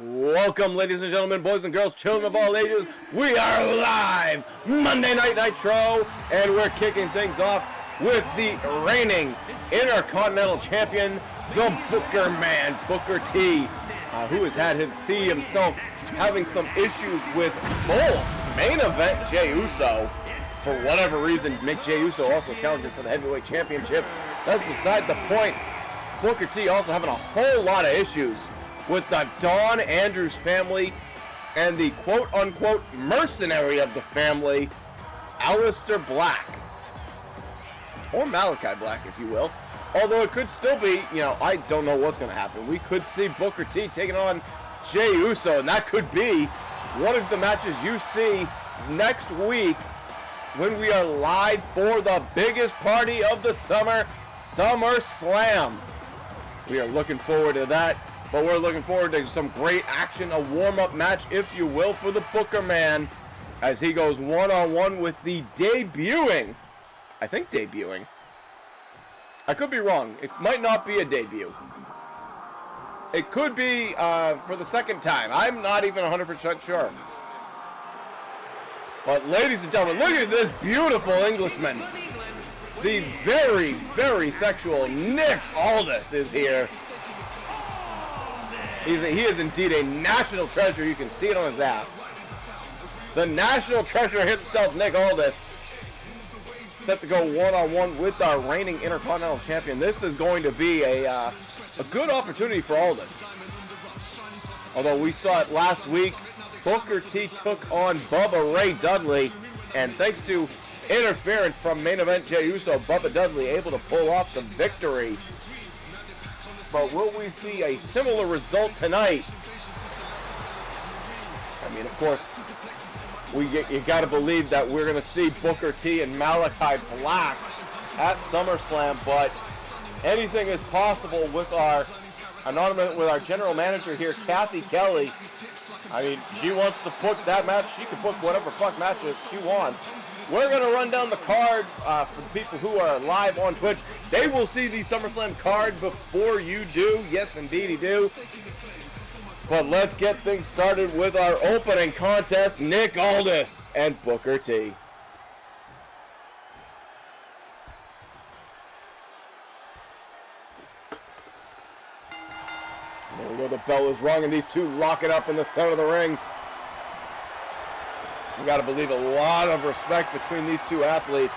Welcome, ladies and gentlemen, boys and girls, children of all ages. We are live Monday Night Nitro, and we're kicking things off with the reigning Intercontinental Champion, the Booker Man, Booker T, who has had himself having some issues with both main event Jey Uso. For whatever reason, make Jey Uso also challenging for the Heavyweight Championship. That's beside the point. Booker T also having a whole lot of issues with the Dawn Andrews family and the quote-unquote mercenary of the family, Aleister Black. Or Malachi Black, if you will. Although it could still be, I don't know what's going to happen. We could see Booker T taking on Jey Uso, and that could be one of the matches you see next week when we are live for the biggest party of the summer, SummerSlam. We are looking forward to that. But we're looking forward to some great action, a warm-up match, if you will, for the Booker Man as he goes one-on-one with the debuting. I could be wrong. It might not be a debut. It could be for the second time. I'm not even 100% sure. But ladies and gentlemen, look at this beautiful Englishman. The very, very sexual Nick Aldis is here. He is indeed a national treasure. You can see it on his ass. The national treasure himself, Nick Aldis, set to go one-on-one with our reigning Intercontinental Champion. This is going to be a good opportunity for Aldis. Although we saw it last week, Booker T took on Bubba Ray Dudley, and thanks to interference from main event Jey Uso, Bubba Dudley able to pull off the victory. But will we see a similar result tonight? I mean, of course, you got to believe that we're going to see Booker T and Malachi Black at SummerSlam, but anything is possible with our general manager here, Kathy Kelly. I mean, she wants to book that match. She can book whatever fuck matches she wants. We're going to run down the card for the people who are live on Twitch. They will see the SummerSlam card before you do. Yes, indeed, you do. But let's get things started with our opening contest, Nick Aldis and Booker T. There we go, the bell is rung, and these two lock it up in the center of the ring. You got to believe a lot of respect between these two athletes.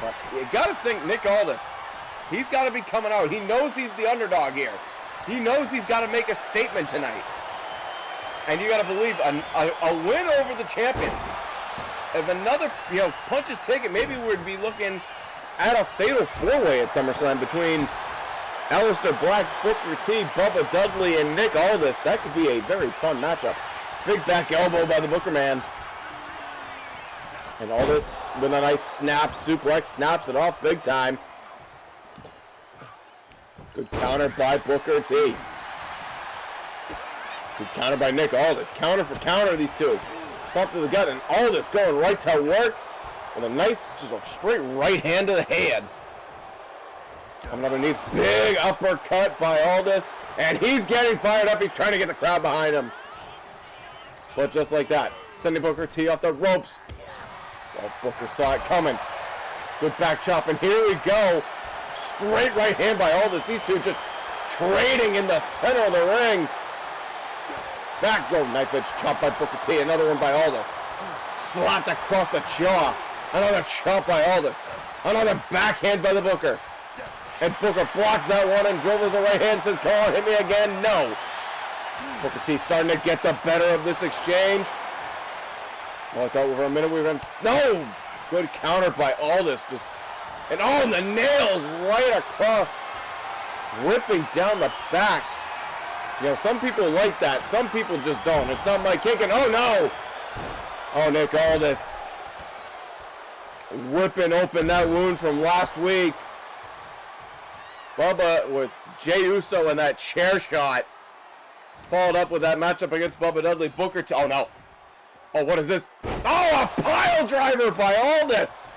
But you got to think Nick Aldis, he's got to be coming out. He knows he's the underdog here. He knows he's got to make a statement tonight. And you got to believe a win over the champion. If another punch is taken, maybe we'd be looking at a fatal four-way at SummerSlam between Aleister Black, Booker T, Bubba Dudley, and Nick Aldis. That could be a very fun matchup. Big back elbow by the Booker Man. And Aldis with a nice snap, suplex, snaps it off big time. Good counter by Booker T. Good counter by Nick Aldis. Counter for counter, these two. Stomp to the gut, and Aldis going right to work with a nice, just a straight right hand to the head. Coming underneath, big uppercut by Aldis, and he's getting fired up. He's trying to get the crowd behind him. But just like that, sending Booker T off the ropes. Well, Booker saw it coming. Good back chop, and here we go. Straight right hand by Aldis. These two just trading in the center of the ring. Back go knife edge chop by Booker T. Another one by Aldis. Slapped across the jaw. Another chop by Aldis. Another backhand by the Booker. And Booker blocks that one and dribbles a right hand. Says, "Come on, hit me again." No. Booker T starting to get the better of this exchange. Well, I thought for a minute we were going to... No! Good counter by Aldis. And the nails right across. Ripping down the back. Some people like that. Some people just don't. It's not my kick. And oh, no! Oh, Nick Aldis. Whipping open that wound from last week. Bubba with Jey Uso and that chair shot. Followed up with that matchup against Bubba Dudley. Booker T. Oh, no. Oh, what is this? Oh, a pile driver by Aldis.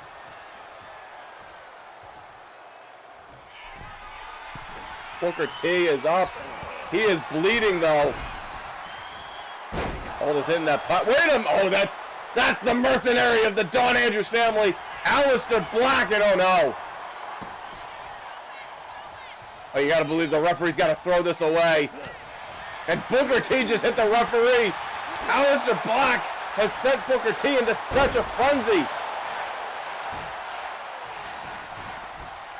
Booker T is up. He is bleeding, though. Aldis hitting that pot. Wait a minute. Oh, that's the mercenary of the Don Andrews family. Aleister Black, and oh no. Oh, you got to believe the referee's got to throw this away. And Booker T just hit the referee. Aleister Black has sent Booker T into such a frenzy.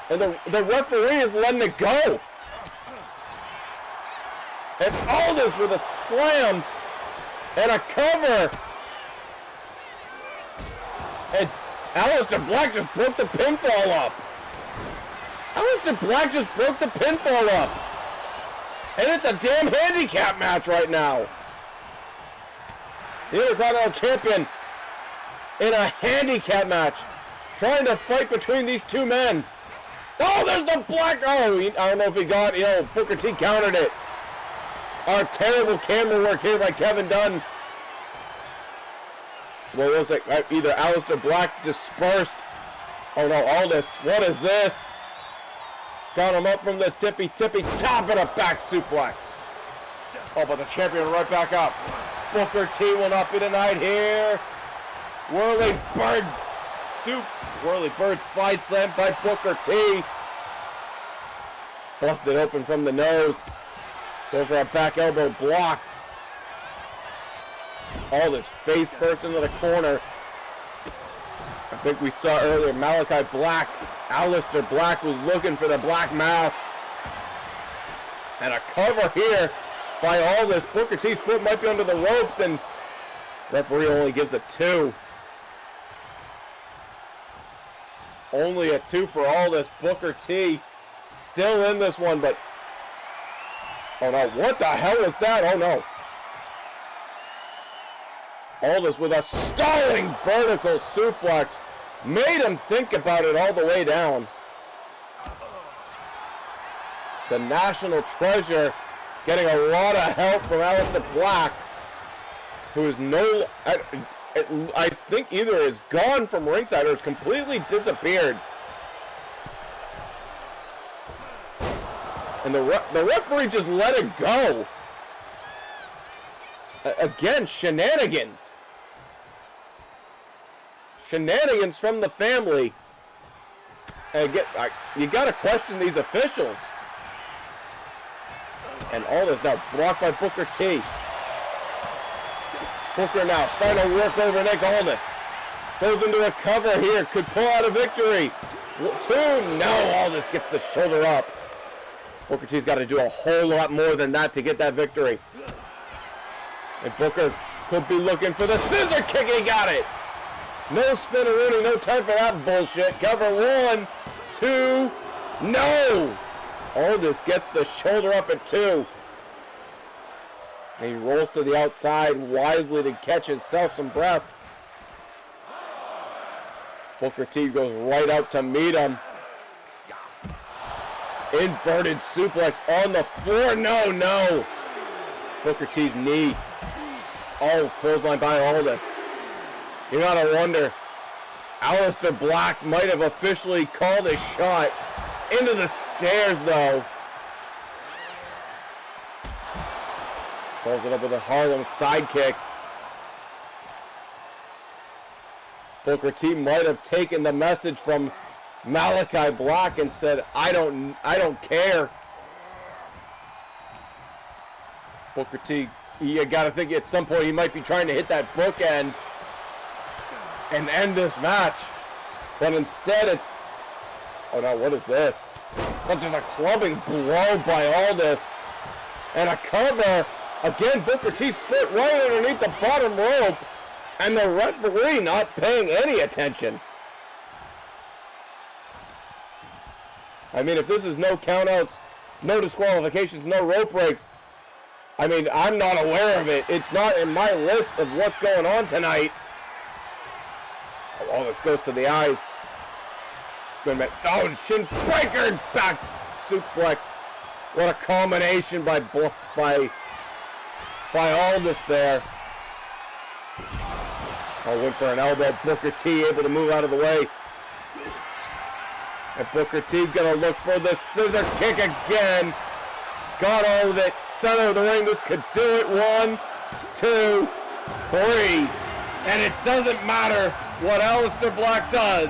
And the referee is letting it go. And Aldis with a slam and a cover. And Aleister Black just broke the pinfall up. Aleister Black just broke the pinfall up. And it's a damn handicap match right now. The Intercontinental Champion in a handicap match. Trying to fight between these two men. Oh, there's the Black. Oh, I don't know if he got, Booker T countered it. Our terrible camera work here by Kevin Dunn. Well, it looks like either Aleister Black dispersed. Oh no, Aldis. What is this? Got him up from the tippy top and a back suplex. Oh, but the champion right back up. Booker T will not be denied here. Whirly Bird slide slam by Booker T. Busted open from the nose. Go for a back elbow blocked. Aldis face first into the corner. I think we saw earlier Malachi Black. Aleister Black was looking for the Black Mass. And a cover here by Aldis. Booker T's foot might be under the ropes, and referee only gives a 2. Only a 2 for Aldis. Booker T still in this one, but oh no, what the hell was that? Oh no. Aldis with a stalling vertical suplex. Made him think about it all the way down. The National Treasure getting a lot of help from Aleister Black, who is I think either is gone from ringside or has completely disappeared. And the referee just let it go. Again, shenanigans. Shenanigans from the family. And you got to question these officials. And all this now blocked by Booker T. Booker now starting to work over Nick Aldis. Goes into a cover here. Could pull out a victory. 2. No, Aldis gets the shoulder up. Booker T's got to do a whole lot more than that to get that victory. And Booker could be looking for the scissor kick, and he got it. No spinneroonie, no time for that bullshit. Cover 1, 2, no! Aldis gets the shoulder up at 2. And he rolls to the outside wisely to catch himself some breath. Booker T goes right out to meet him. Inverted suplex on the floor. No. Booker T's knee. Oh, clothesline by Aldis. You gotta wonder, Aleister Black might have officially called a shot into the stairs, though. Follows it up with a Harlem sidekick. Booker T might have taken the message from Malachi Black and said, I don't care. Booker T, you got to think at some point he might be trying to hit that bookend and end this match. But instead it's, oh no, what is this? That's just a clubbing blow by Aldis. And a cover. Again, Booker T's foot right underneath the bottom rope. And the referee not paying any attention. I mean, if this is no countouts, no disqualifications, no rope breaks, I mean, I'm not aware of it. It's not in my list of what's going on tonight. Oh, this goes to the eyes. Oh, shin breaker, back suplex. What a combination by Aldis there. Oh, went for an elbow. Booker T able to move out of the way. And Booker T's going to look for the scissor kick again. got all of it. Center of the ring. This could do it. 1, 2, 3. And it doesn't matter what Aleister Black does.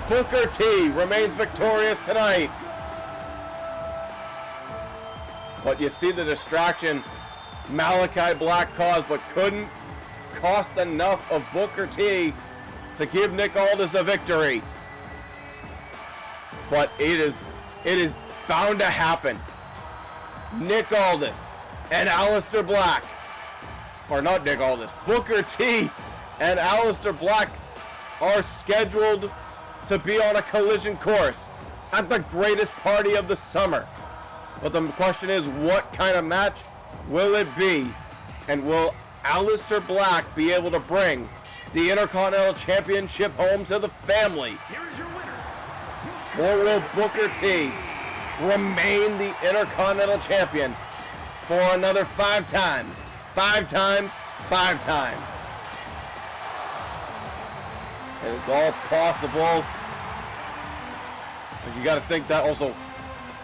Booker T remains victorious tonight. But you see the distraction Malachi Black caused, but couldn't cost enough of Booker T to give Nick Aldis a victory. But it is bound to happen. Nick Aldis and Aleister Black, or not Nick Aldis, Booker T and Aleister Black are scheduled to be on a collision course at the greatest party of the summer. But the question is, what kind of match will it be? And will Aleister Black be able to bring the Intercontinental Championship home to the family? Or will Booker T remain the Intercontinental Champion for another 5 times? 5 times, 5 times. It is all possible. But you got to think that also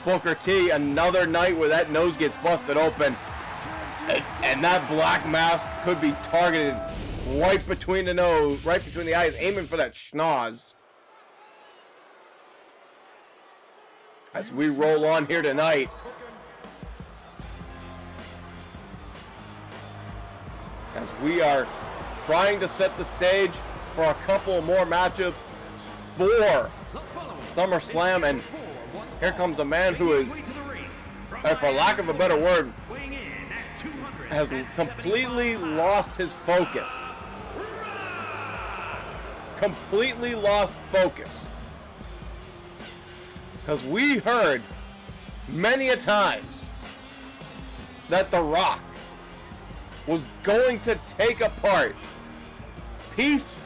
Booker T, another night where that nose gets busted open, and that black mask could be targeted right between the nose, right between the eyes, aiming for that schnoz. As we roll on here tonight, as we are trying to set the stage for a couple more matchups for SummerSlam, and here comes a man who is, for lack of a better word, has completely lost his focus. Completely lost focus. Because we heard many a times that The Rock was going to take apart, piece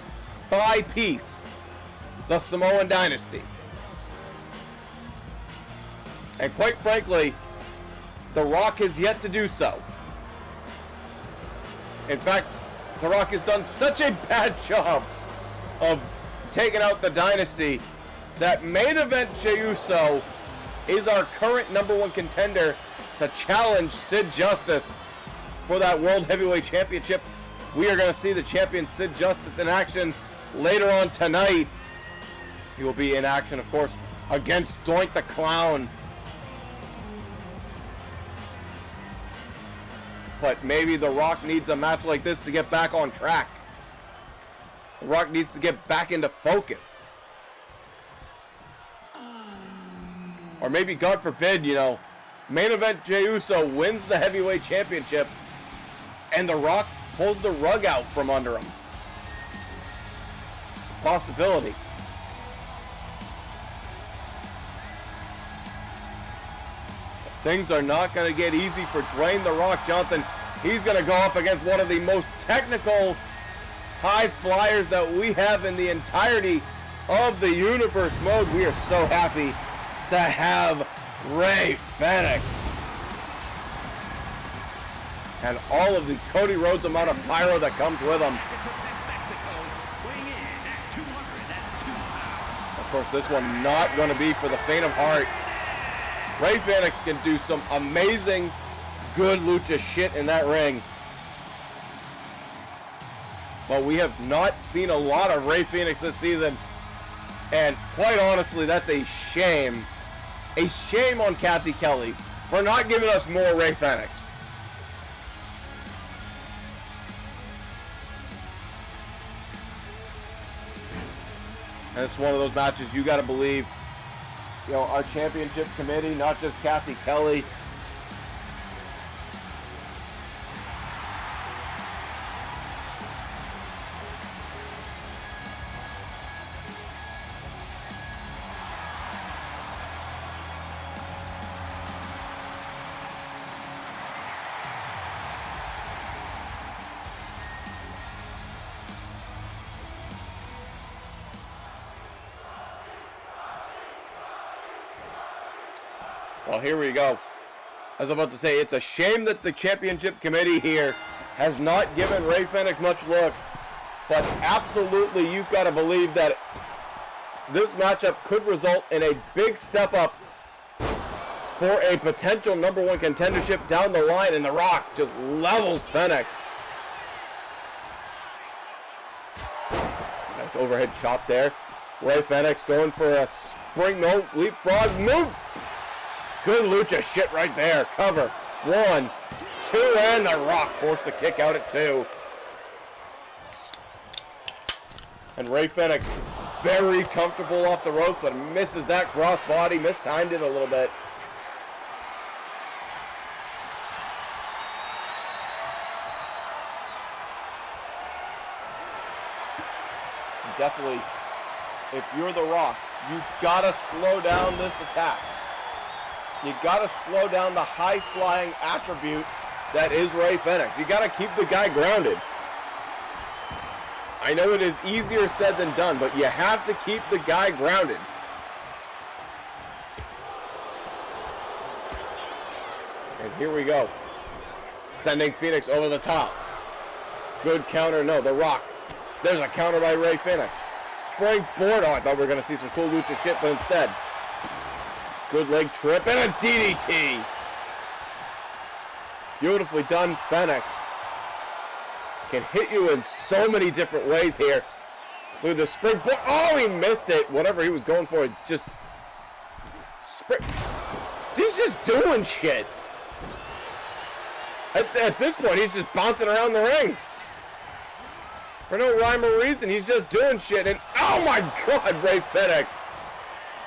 by piece, the Samoan dynasty. And quite frankly, The Rock has yet to do so. In fact, The Rock has done such a bad job of taking out the dynasty that Main Event Jey Uso is our current #1 contender to challenge Sid Justice for that World Heavyweight Championship. We are going to see the champion Sid Justice in action later on tonight. He will be in action, of course, against Doink the Clown. But maybe The Rock needs a match like this to get back on track. The Rock needs to get back into focus. Or maybe, God forbid, Main Event Jey Uso wins the Heavyweight Championship and The Rock pulls the rug out from under him. It's a possibility. Things are not going to get easy for Dwayne The Rock Johnson. He's going to go up against one of the most technical high flyers that we have in the entirety of the Universe Mode. We are so happy to have Rey Fenix. And all of the Cody Rhodes amount of pyro that comes with him. Of course, this one not going to be for the faint of heart. Rey Fenix can do some amazing, good lucha shit in that ring. But we have not seen a lot of Rey Fenix this season. And quite honestly, that's a shame. A shame on Kathy Kelly for not giving us more Rey Fenix. And it's one of those matches you got to believe, our championship committee, not just Kathy Kelly, well, here we go. I was about to say, it's a shame that the championship committee here has not given Rey Fenix much look. But absolutely, you've got to believe that this matchup could result in a big step up for a potential #1 contendership down the line, and The Rock just levels Fenix. Nice overhead chop there. Rey Fenix going for a spring, no, leapfrog, no. Good lucha shit right there. Cover. 1, 2, and The Rock forced to kick out at 2. And Rey Fenix very comfortable off the ropes, but misses that crossbody, mistimed it a little bit. Definitely, if you're The Rock, you gotta slow down this attack. You gotta slow down the high-flying attribute that is Rey Fenix. You gotta keep the guy grounded. I know it is easier said than done, but you have to keep the guy grounded. And here we go. Sending Phoenix over the top. Good counter, no, The Rock. There's a counter by Rey Fenix. Springboard. Oh, I thought we were going to see some cool lucha shit, but instead. Good leg trip and a DDT. Beautifully done, Fenix. Can hit you in so many different ways here. Look at the springboard. Oh, he missed it. Whatever he was going for, just he's just doing shit. At this point, he's just bouncing around the ring. For no rhyme or reason, he's just doing shit. And oh my God, Rey Fenix.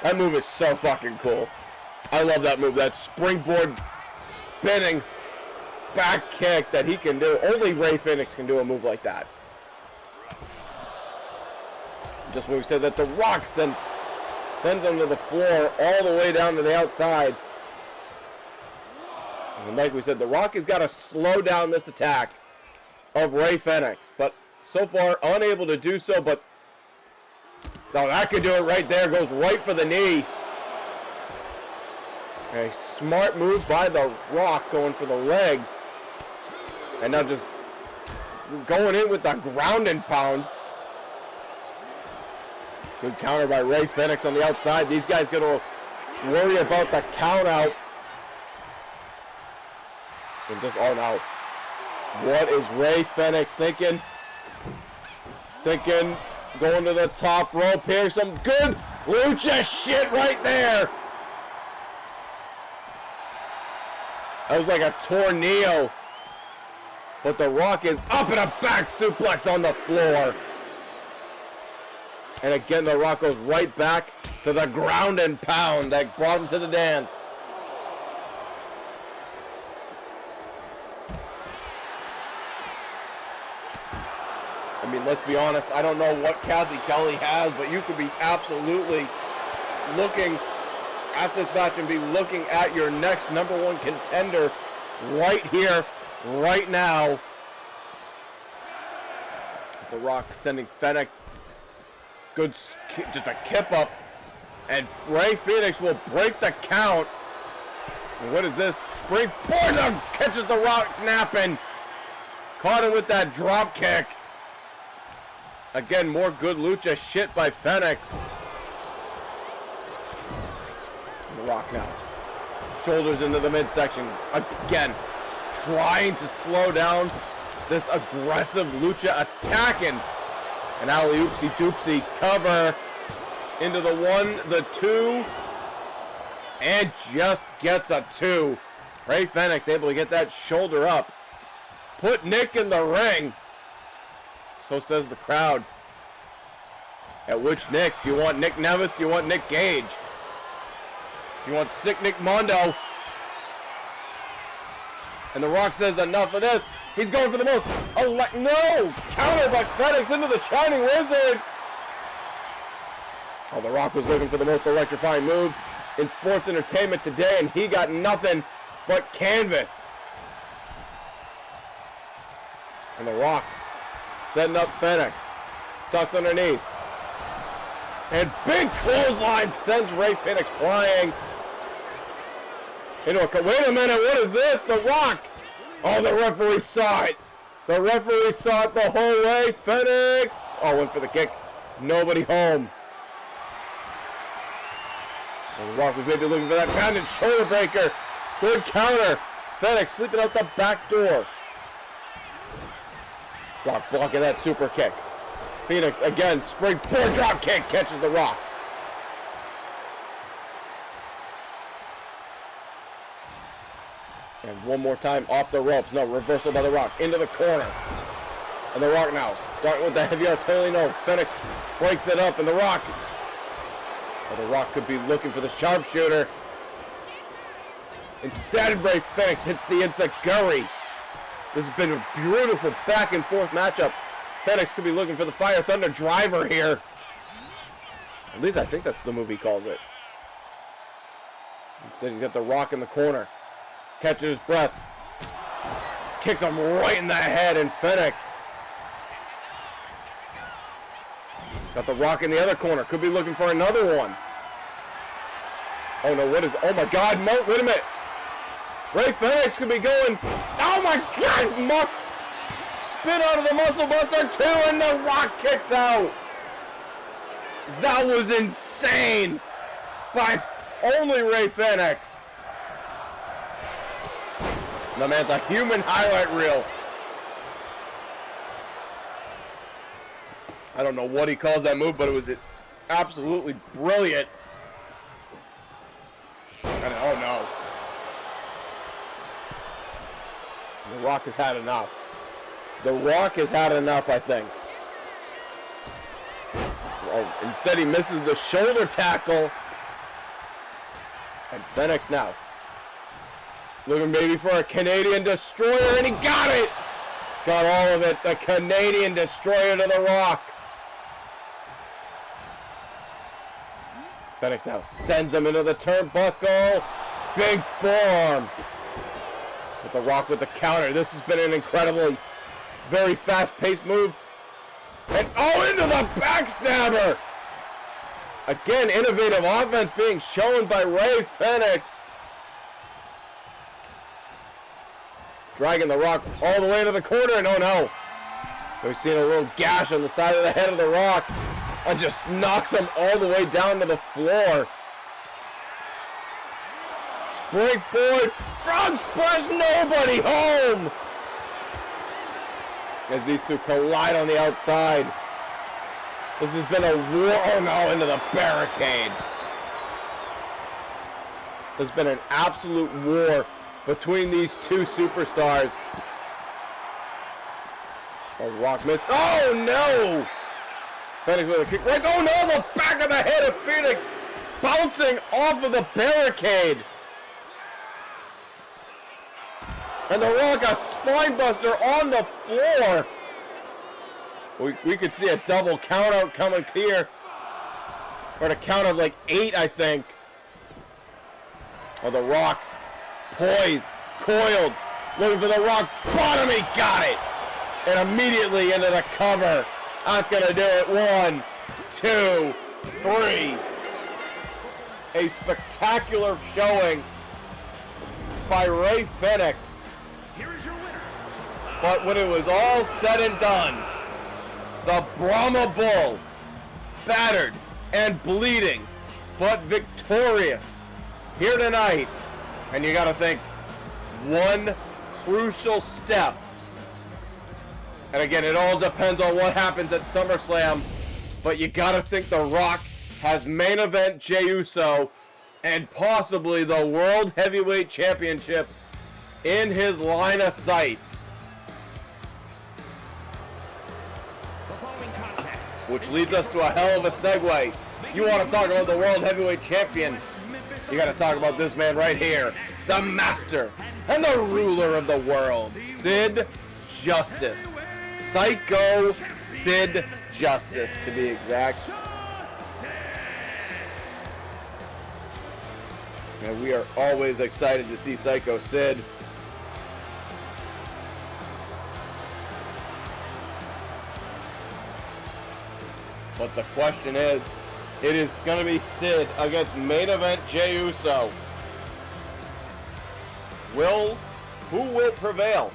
That move is so fucking cool. I love that move. That springboard spinning back kick that he can do. Only Rey Fenix can do a move like that. Just when we said that The Rock sends him to the floor all the way down to the outside. And like we said, The Rock has got to slow down this attack of Rey Fenix. But so far, unable to do so. But no, that could do it right there. Goes right for the knee. A smart move by The Rock, going for the legs. And now just going in with the ground and pound. Good counter by Rey Fenix on the outside. These guys going to worry about the count out. And just, oh no. What is Rey Fenix thinking? Going to the top rope here. Some good lucha shit right there. That was like a tornado. But The Rock is up in a back suplex on the floor. And again, The Rock goes right back to the ground and pound that brought him to the dance. I mean, let's be honest, I don't know what Kathy Kelly has, but you could be absolutely looking at this match and be looking at your next #1 contender right here, right now. It's The Rock sending Fenix. Good, just a kip up. And Rey Fenix will break the count. And what is this? Springboard catches The Rock napping. Caught him with that drop kick. Again, more good lucha shit by Fenix. The Rock now. Shoulders into the midsection. Again, trying to slow down this aggressive lucha attacking. An alley-oopsie doopsie cover into the 1, the 2, and just gets a 2. Rey Fenix able to get that shoulder up. Put Nick in the ring. So says the crowd. At which Nick? Do you want Nick Nemeth? Do you want Nick Gage? Do you want Sick Nick Mondo? And The Rock says enough of this. He's going for the most. No! Counter by Fenix into the Shining Wizard. Oh, The Rock was looking for the most electrifying move in sports entertainment today, and he got nothing but canvas. And The Rock setting up Fenix. Ducks underneath. And big clothesline sends Rey Fenix flying. Wait a minute, what is this? The Rock. Oh, the referee saw it. The referee saw it the whole way. Fenix. Oh, went for the kick. Nobody home. And Rock was maybe looking for that pounded shoulder breaker. Good counter. Phoenix sleeping out the back door. Rock blocking that super kick. Phoenix again, springboard drop kick, catches the Rock. And one more time off the ropes. No, reversal by the Rock. Into the corner. And the Rock now starting with the heavy artillery. No, Phoenix breaks it up, and the Rock. Well, the Rock could be looking for the sharpshooter. Instead, Ray Phoenix hits the enziguri. This has been a beautiful back and forth matchup. Phoenix could be looking for the Fire Thunder driver here. At least I think that's the move he calls it. Instead, he's got the Rock in the corner. Catches his breath. Kicks him right in the head, and Phoenix. Got the Rock in the other corner. Could be looking for another one. Oh no, what is, oh my God, no, wait a minute. Ray Phoenix could be going, oh my God, must spin out of the Muscle Buster 2, and the Rock kicks out. That was insane by only Ray Phoenix. The man's a human highlight reel. I don't know what he calls that move, but it was absolutely brilliant. And oh no. The Rock has had enough. The Rock has had enough, I think. Oh, instead he misses the shoulder tackle. And Phoenix now looking maybe for a Canadian Destroyer, and he got it! Got all of it. The Canadian Destroyer to the Rock. Phoenix now sends him into the turnbuckle. Big forearm. With the Rock with the counter. This has been an incredibly, very fast-paced move. And oh, into the backstabber! Again, innovative offense being shown by Ray Phoenix. Dragging the Rock all the way to the corner, and oh no. We've seen a little gash on the side of the head of the Rock. And just knocks him all the way down to the floor. Springboard, frog splash, nobody home! As these two collide on the outside. This has been a war, oh no, into the barricade. There's been an absolute war between these two superstars. Oh, Rock missed, oh no! Phoenix with a kick right, oh no, the back of the head of Phoenix bouncing off of the barricade. And the Rock, a spine buster on the floor. We could see a double count out coming here. Or a count of like 8, I think. Oh, the Rock poised, coiled, looking for the Rock bottom, he got it. And immediately into the cover. That's going to do it. 1, 2, 3. A spectacular showing by Ray Phoenix. But when it was all said and done, the Brahma Bull, battered and bleeding, but victorious here tonight. And you got to think, one crucial step. And again, it all depends on what happens at SummerSlam. But you gotta think The Rock has main event Jey Uso and possibly the World Heavyweight Championship in his line of sights. Which leads us to a hell of a segue. You want to talk about the World Heavyweight Champion, you gotta talk about this man right here. The master and the ruler of the world, Sid Justice. Psycho Sid Justice, to be exact. And we are always excited to see Psycho Sid. But the question is, it is going to be Sid against main event Jey Uso. Who will prevail?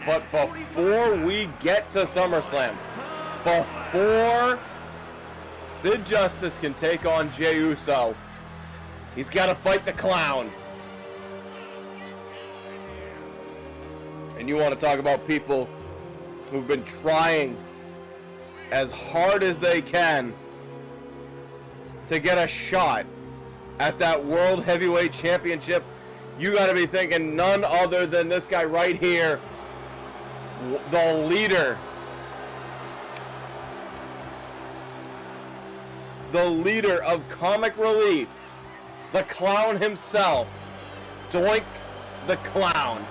But before we get to SummerSlam, before Sid Justice can take on Jey Uso, he's got to fight the Clown. And you want to talk about people who've been trying as hard as they can to get a shot at that World Heavyweight Championship. You got to be thinking none other than this guy right here, the leader of comic relief, the Clown himself, Doink the Clown.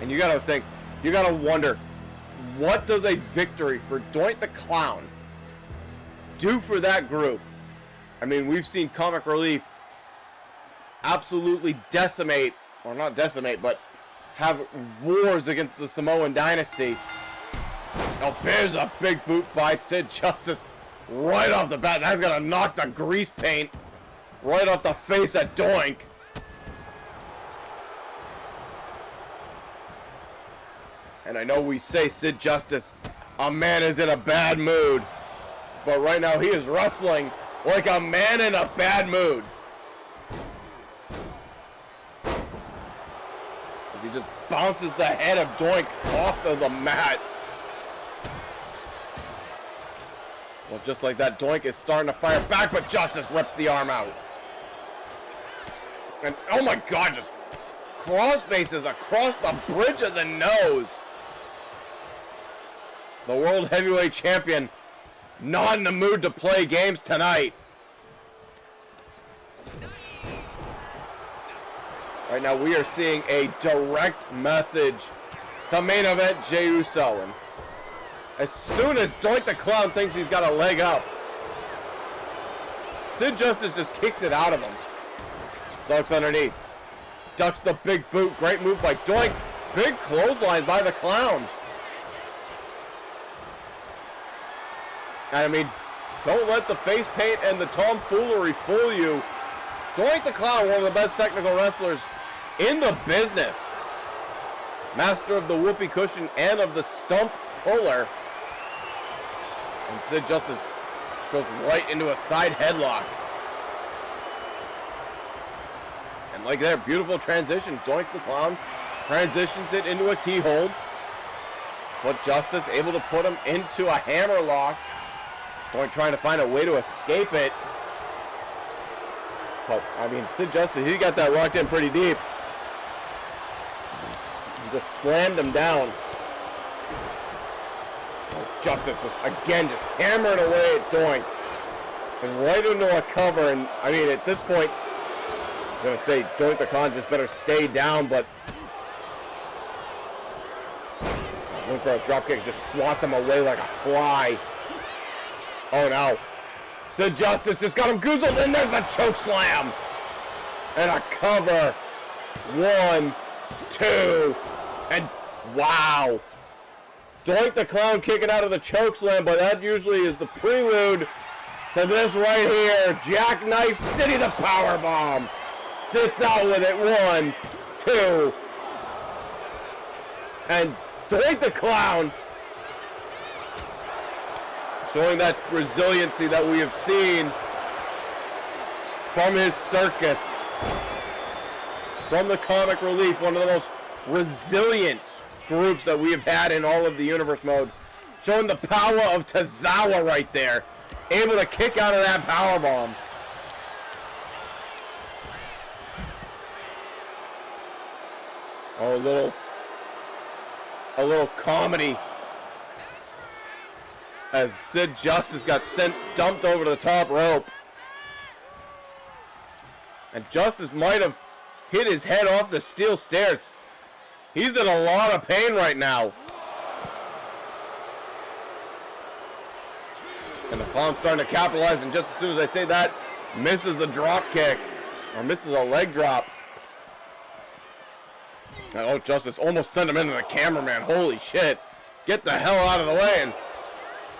And you got to think, you got to wonder, what does a victory for Doink the Clown do for that group? I mean, we've seen comic relief absolutely decimate, or not decimate, but have wars against the Samoan dynasty. Oh, there's a big boot by Sid Justice right off the bat. That's gonna knock the grease paint right off the face of Doink. And I know we say Sid Justice, a man is in a bad mood, but right now he is wrestling like a man in a bad mood. As he just bounces the head of Doink off of the mat. Well, just like that, Doink is starting to fire back, but Justice rips the arm out. And oh my God, just cross faces across the bridge of the nose. The World Heavyweight Champion not in the mood to play games tonight. Right now we are seeing a direct message to main event Jey Uso. And as soon as Doink the Clown thinks he's got a leg up, Sid Justice just kicks it out of him. Ducks underneath. Ducks the big boot. Great move by Doink. Big clothesline by the Clown. I mean, don't let the face paint and the tomfoolery fool you. Doink the Clown, one of the best technical wrestlers in the business. Master of the whoopee cushion and of the stump puller. And Sid Justice goes right into a side headlock. And like that, beautiful transition. Doink the Clown transitions it into a key hold. But Justice able to put him into a hammer lock. Doink trying to find a way to escape it. But, I mean, Sid Justice, he got that locked in pretty deep. He just slammed him down. Oh, Justice just, again, just hammering away at Doink. And right into a cover. And, I mean, at this point, I was going to say Doink the Clown just better stay down, but went for a dropkick, just swats him away like a fly. Oh no. Sid Justice just got him goozled, and there's a choke slam. And a cover. 1, 2, and wow. Doink the Clown kicking out of the choke slam, but that usually is the prelude to this right here. Jackknife City, the powerbomb. Sits out with it. 1, 2. And Doink the Clown showing that resiliency that we have seen from his circus, from the comic relief, one of the most resilient groups that we have had in all of the universe mode. Showing the power of Tozawa right there, able to kick out of that powerbomb. Oh, a little comedy as Sid Justice got dumped over the top rope. And Justice might have hit his head off the steel stairs. He's in a lot of pain right now. And the Clown's starting to capitalize, and just as soon as I say that, misses the drop kick, or misses a leg drop. And oh, Justice almost sent him into the cameraman. Holy shit. Get the hell out of the way. And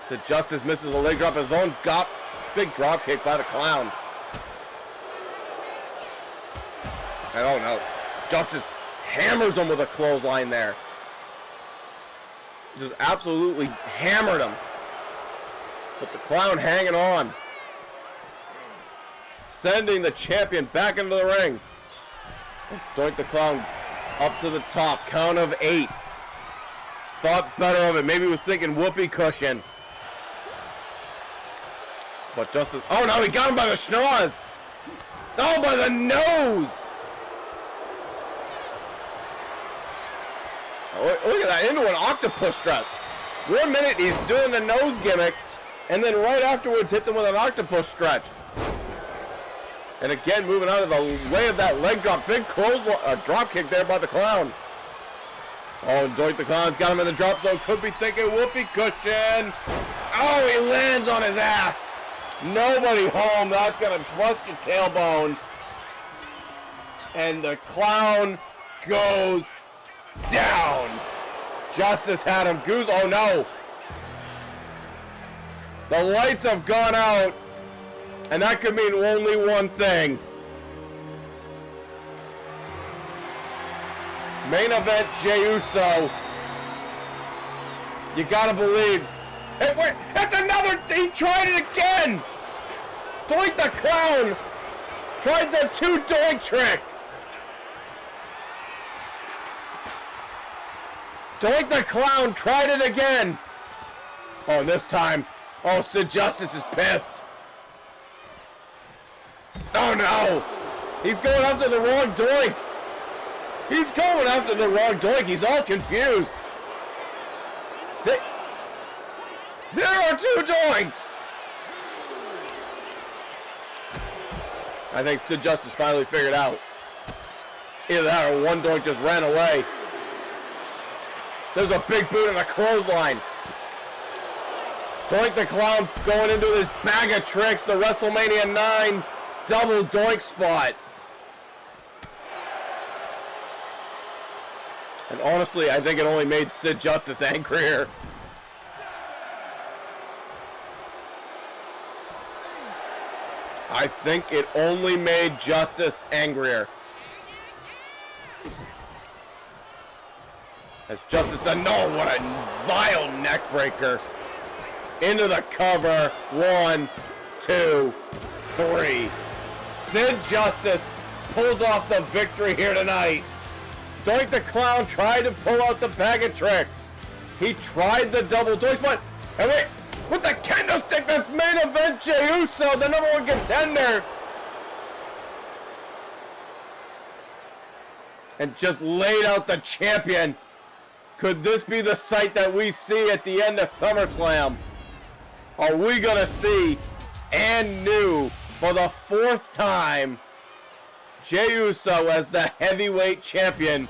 so Justice misses a leg drop. His own big drop kick by the Clown. And oh no. Justice hammers him with a clothesline there. Just absolutely hammered him. But the Clown hanging on. Sending the champion back into the ring. Doink the Clown up to the top. Count of 8. Thought better of it. Maybe was thinking whoopee cushion. But Justice... Oh no, he got him by the schnoz. Oh, by the nose. Oh, look at that. Into an octopus stretch. 1 minute he's doing the nose gimmick. And then right afterwards hits him with an octopus stretch. And again, moving out of the way of that leg drop. Big drop kick there by the Clown. Oh, and Doink the Clown's got him in the drop zone. Could be thinking whoopee cushion. Oh, he lands on his ass. Nobody home. That's going to bust your tailbone. And the Clown goes down. Justice had him. Goose. Oh, no. The lights have gone out. And that could mean only one thing. Main event, Jey Uso. You gotta believe. Hey, wait, that's another. He tried it again. Doink the Clown tried the 2 doink trick. Doink the Clown tried it again. Oh, and this time, oh, Sid Justice is pissed. Oh no! He's going after the wrong doink! He's going after the wrong doink. He's all confused. There are 2 doinks! I think Sid Justice finally figured out. Either that or one doink just ran away. There's a big boot and a clothesline. Doink the Clown going into this bag of tricks, the WrestleMania 9 double doink spot. And honestly, I think it only made Sid Justice angrier. I think it only made Justice angrier. As Justice said, no, what a vile neck breaker. Into the cover. 1, 2, 3. Sid Justice pulls off the victory here tonight. Doink the Clown tried to pull out the bag of tricks. He tried the double doink spot. And wait, with the kendo stick, that's main event Jey Uso, the #1 contender. And just laid out the champion. Could this be the sight that we see at the end of SummerSlam? Are we going to see and new for the 4th time Jey Uso as the heavyweight champion?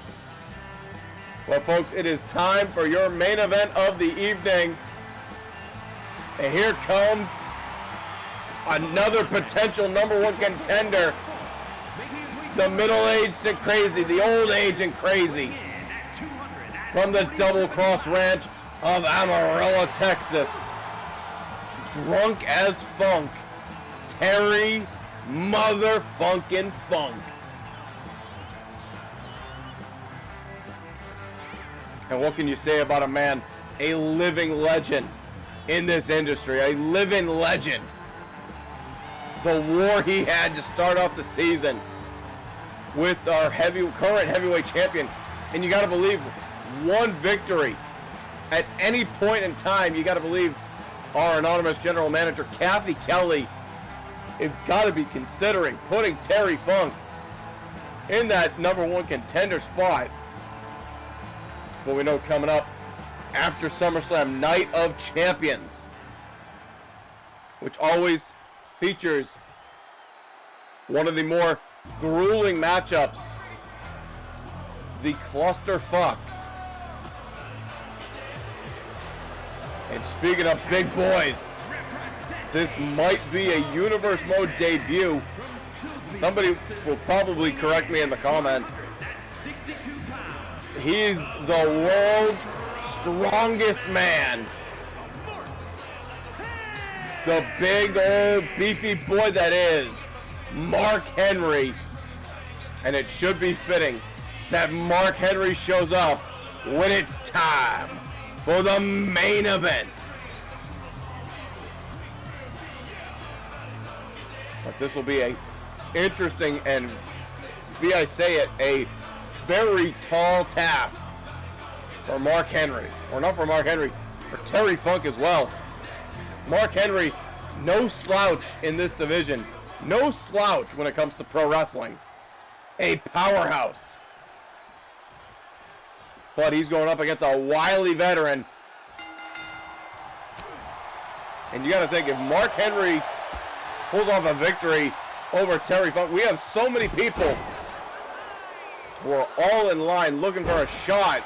Well, folks, it is time for your main event of the evening. And here comes another potential #1 contender. The middle-aged and crazy, the old age and crazy. From the Double Cross Ranch of Amarillo, Texas. Drunk as funk. Terry motherfunkin' Funk. And what can you say about a man, a living legend in this industry, a living legend? The war he had to start off the season with our current heavyweight champion. And you got to believe one victory at any point in time, you got to believe our anonymous general manager, Kathy Kelly, has got to be considering putting Terry Funk in that #1 contender spot. What we know coming up after SummerSlam, Night of Champions, which always features one of the more grueling matchups, the clusterfuck. And speaking of big boys, this might be a Universe Mode debut. Somebody will probably correct me in the comments. He's the world's strongest man. The big old beefy boy that is Mark Henry. And it should be fitting that Mark Henry shows up when it's time for the main event. But this will be a interesting and, be I say it, a very tall task for Mark Henry. Or not for Mark Henry, for Terry Funk as well. Mark Henry, no slouch in this division. No slouch when it comes to pro wrestling. A powerhouse. But he's going up against a wily veteran. And you got to think, if Mark Henry pulls off a victory over Terry Funk, we have so many people who are all in line looking for a shot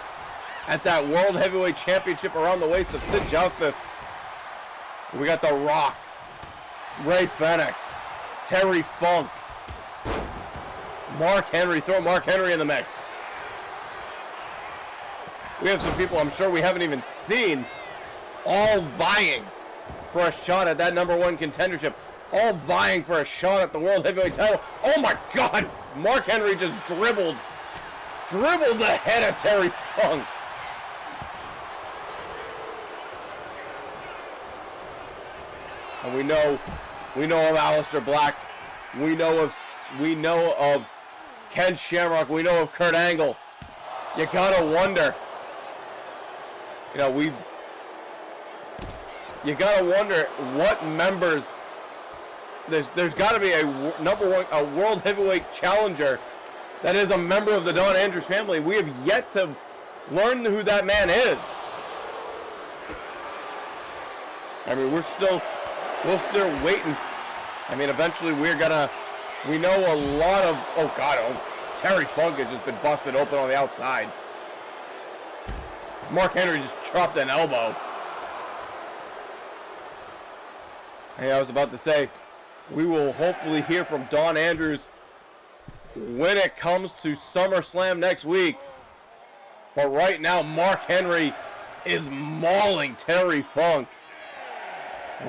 at that World Heavyweight Championship around the waist of Sid Justice. We got The Rock, Ray Fenix, Terry Funk, Mark Henry. Throw Mark Henry in the mix. We have some people I'm sure we haven't even seen all vying for a shot at that #1 contendership. All vying for a shot at the World Heavyweight title. Oh my God! Mark Henry just dribbled the head of Terry Funk. And we know of Aleister Black. We know of Ken Shamrock. We know of Kurt Angle. You gotta wonder. You gotta wonder what members. There's got to be a World Heavyweight Challenger that is a member of the Don Andrews family. We have yet to learn who that man is. I mean, we're still waiting. I mean, eventually we know a lot of, Terry Funk has just been busted open on the outside. Mark Henry just chopped an elbow. Hey, I was about to say, we will hopefully hear from Don Andrews when it comes to SummerSlam next week. But right now, Mark Henry is mauling Terry Funk.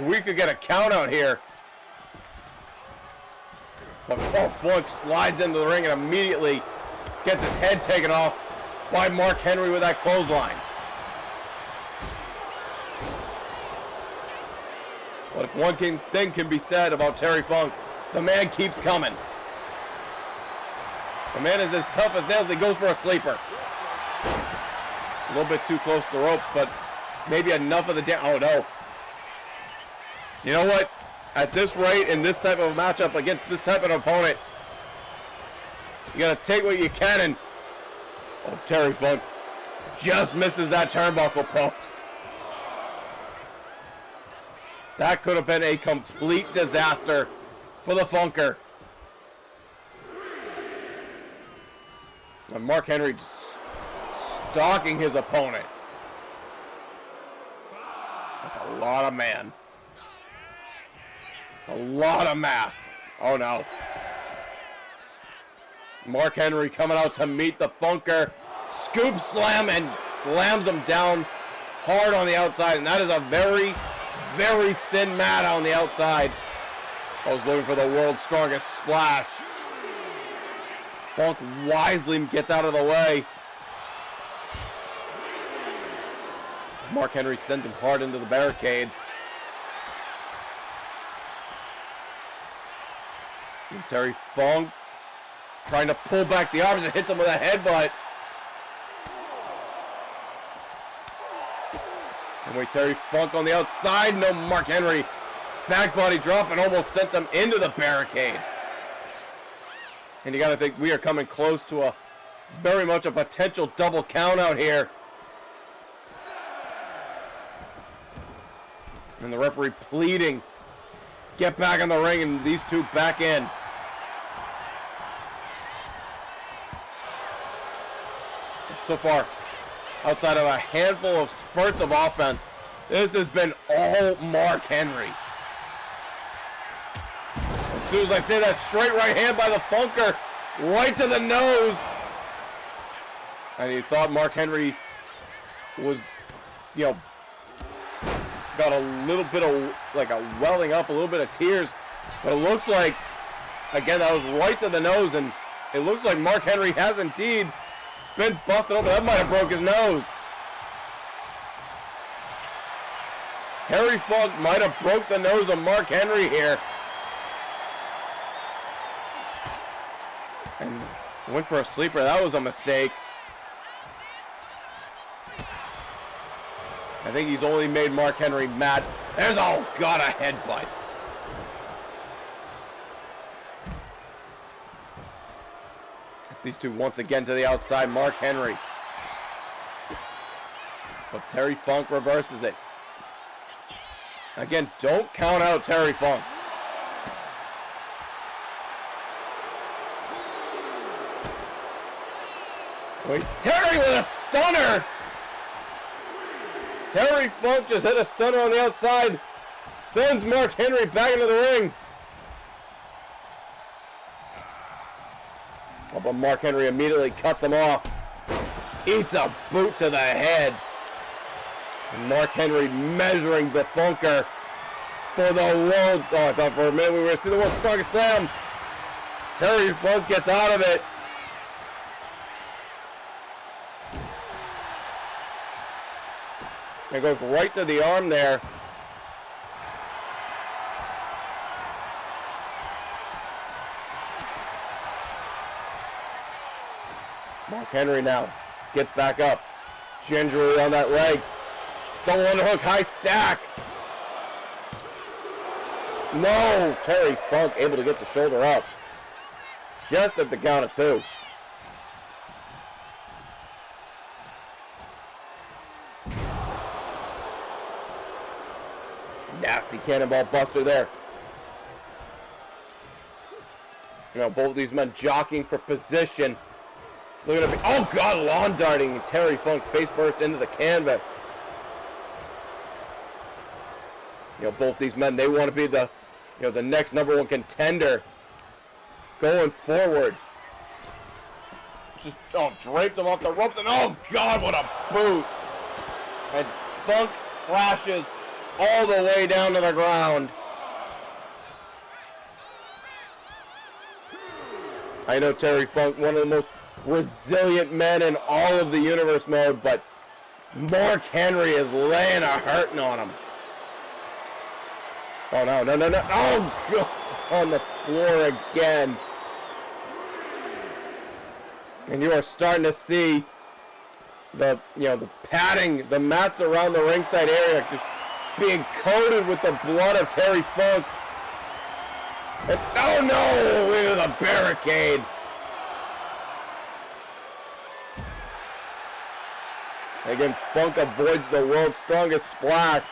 We could get a count out here. But Funk slides into the ring and immediately gets his head taken off by Mark Henry with that clothesline. But if one thing can be said about Terry Funk, the man keeps coming. The man is as tough as nails. He goes for a sleeper. A little bit too close to the ropes, but maybe enough of the oh no. You know what? At this rate, in this type of matchup against this type of opponent, you gotta take what you can, and Terry Funk just misses that turnbuckle post. That could have been a complete disaster for the Funker. And Mark Henry just stalking his opponent. That's a lot of man. That's a lot of mass. Oh no. Mark Henry coming out to meet the Funker. Scoop slam and slams him down hard on the outside. And that is a very, very thin mat on the outside. I was looking for the world's strongest splash. Funk wisely gets out of the way. Mark Henry sends him hard into the barricade. And Terry Funk trying to pull back the arms and hits him with a headbutt. And wait, Terry Funk on the outside. No, Mark Henry. Back body drop and almost sent him into the barricade. And you got to think we are coming close to very much a potential double count out here. And the referee pleading, get back in the ring, and these two back in. So far, outside of a handful of spurts of offense, this has been all Mark Henry. As soon as I say that, straight right hand by the Funker, right to the nose. And you thought Mark Henry was, got a little bit of, like a welling up, a little bit of tears. But it looks like, again, that was right to the nose, and it looks like Mark Henry has indeed been busted open. That might have broke his nose. Terry Funk might have broke the nose of Mark Henry here. And went for a sleeper. That was a mistake. I think he's only made Mark Henry mad. There's, oh God, a headbutt. It's these two once again to the outside. Mark Henry. But Terry Funk reverses it. Again, don't count out Terry Funk. Wait, Terry with a stunner! Terry Funk just hit a stunner on the outside. Sends Mark Henry back into the ring. Oh, but Mark Henry immediately cuts him off. Eats a boot to the head. And Mark Henry measuring the Funker for the world. Oh, I thought for a minute we were going to see the world's strongest slam. Terry Funk gets out of it. It goes right to the arm there. Mark Henry now gets back up. Gingerly on that leg. Double underhook, high stack. No, Terry Funk able to get the shoulder up. Just at the count of 2. Nasty cannonball buster there. You know, both these men jockeying for position. Looking at me. Oh God, lawn darting Terry Funk face first into the canvas. You know, both these men, they want to be the, you know, the next #1 contender going forward. Just, oh, draped him off the ropes, and oh God, what a boot. And Funk crashes all the way down to the ground. I know Terry Funk, one of the most resilient men in all of the universe mode, but Mark Henry is laying a hurting on him. Oh no, no, no, no. Oh God, on the floor again. And you are starting to see the, you know, the padding, the mats around the ringside area just being coated with the blood of Terry Funk. And, oh no, into the barricade. Again, Funk avoids the world's strongest splash.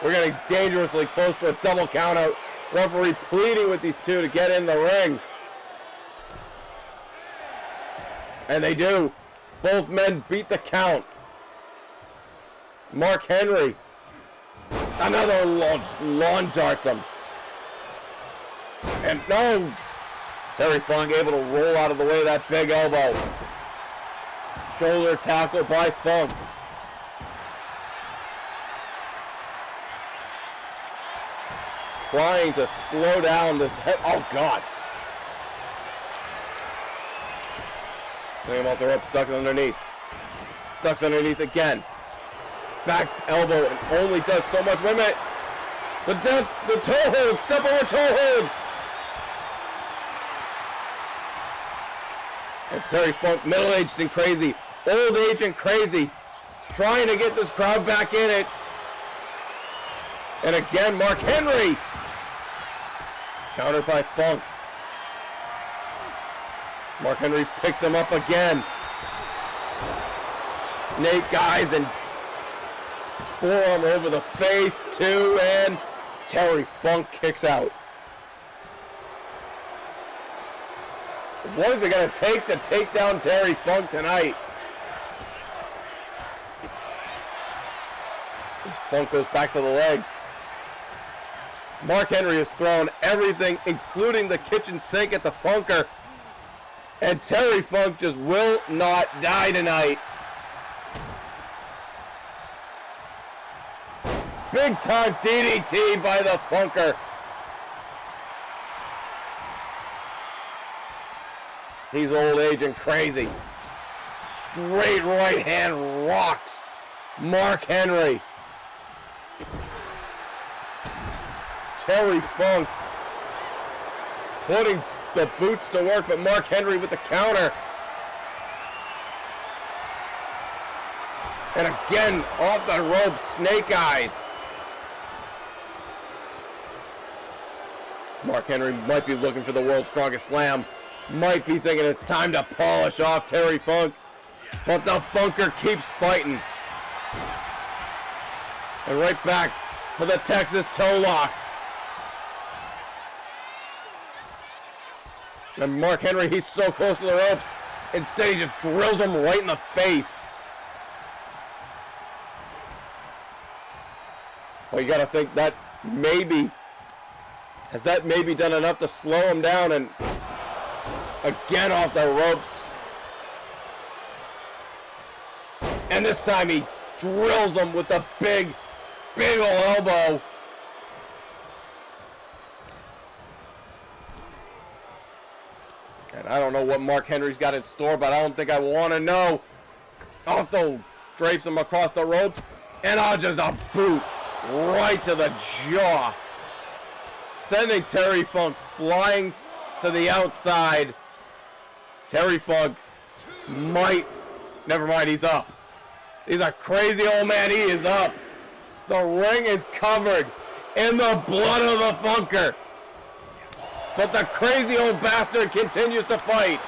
We're getting dangerously close to a double countout. Referee pleading with these two to get in the ring. And they do. Both men beat the count. Mark Henry. Another lawn darts him. And no. Terry Funk able to roll out of the way of that big elbow. Shoulder tackle by Funk. Trying to slow down this head. Oh God. Putting him off the ropes, ducking underneath. Ducks underneath again. Back elbow and only does so much. Wait a minute. The toe hold. Step over toe hold. And Terry Funk, middle-aged and crazy. Old age and crazy. Trying to get this crowd back in it. And again, Mark Henry. Countered by Funk. Mark Henry picks him up again. Snake eyes and forearm over the face, too, and Terry Funk kicks out. What is it going to take down Terry Funk tonight? Funk goes back to the leg. Mark Henry has thrown everything, including the kitchen sink at the Funker. And Terry Funk just will not die tonight. Big time DDT by the Funker. He's old age and crazy. Straight right hand rocks Mark Henry. Terry Funk putting the boots to work, but Mark Henry with the counter. And again, off the rope, snake eyes. Mark Henry might be looking for the world's strongest slam. Might be thinking it's time to polish off Terry Funk. But the Funker keeps fighting. And right back to the Texas toe lock. And Mark Henry, he's so close to the ropes. Instead, he just drills him right in the face. Well, you got to think that maybe, has that maybe done enough to slow him down? And again off the ropes. And this time he drills him with the big old elbow. And I don't know what Mark Henry's got in store, but I don't think I want to know. Off the drapes him across the ropes. And just a boot right to the jaw. Sending Terry Funk flying to the outside. Terry Funk might, never mind, he's up. He's a crazy old man, he is up. The ring is covered in the blood of the Funker. But the crazy old bastard continues to fight.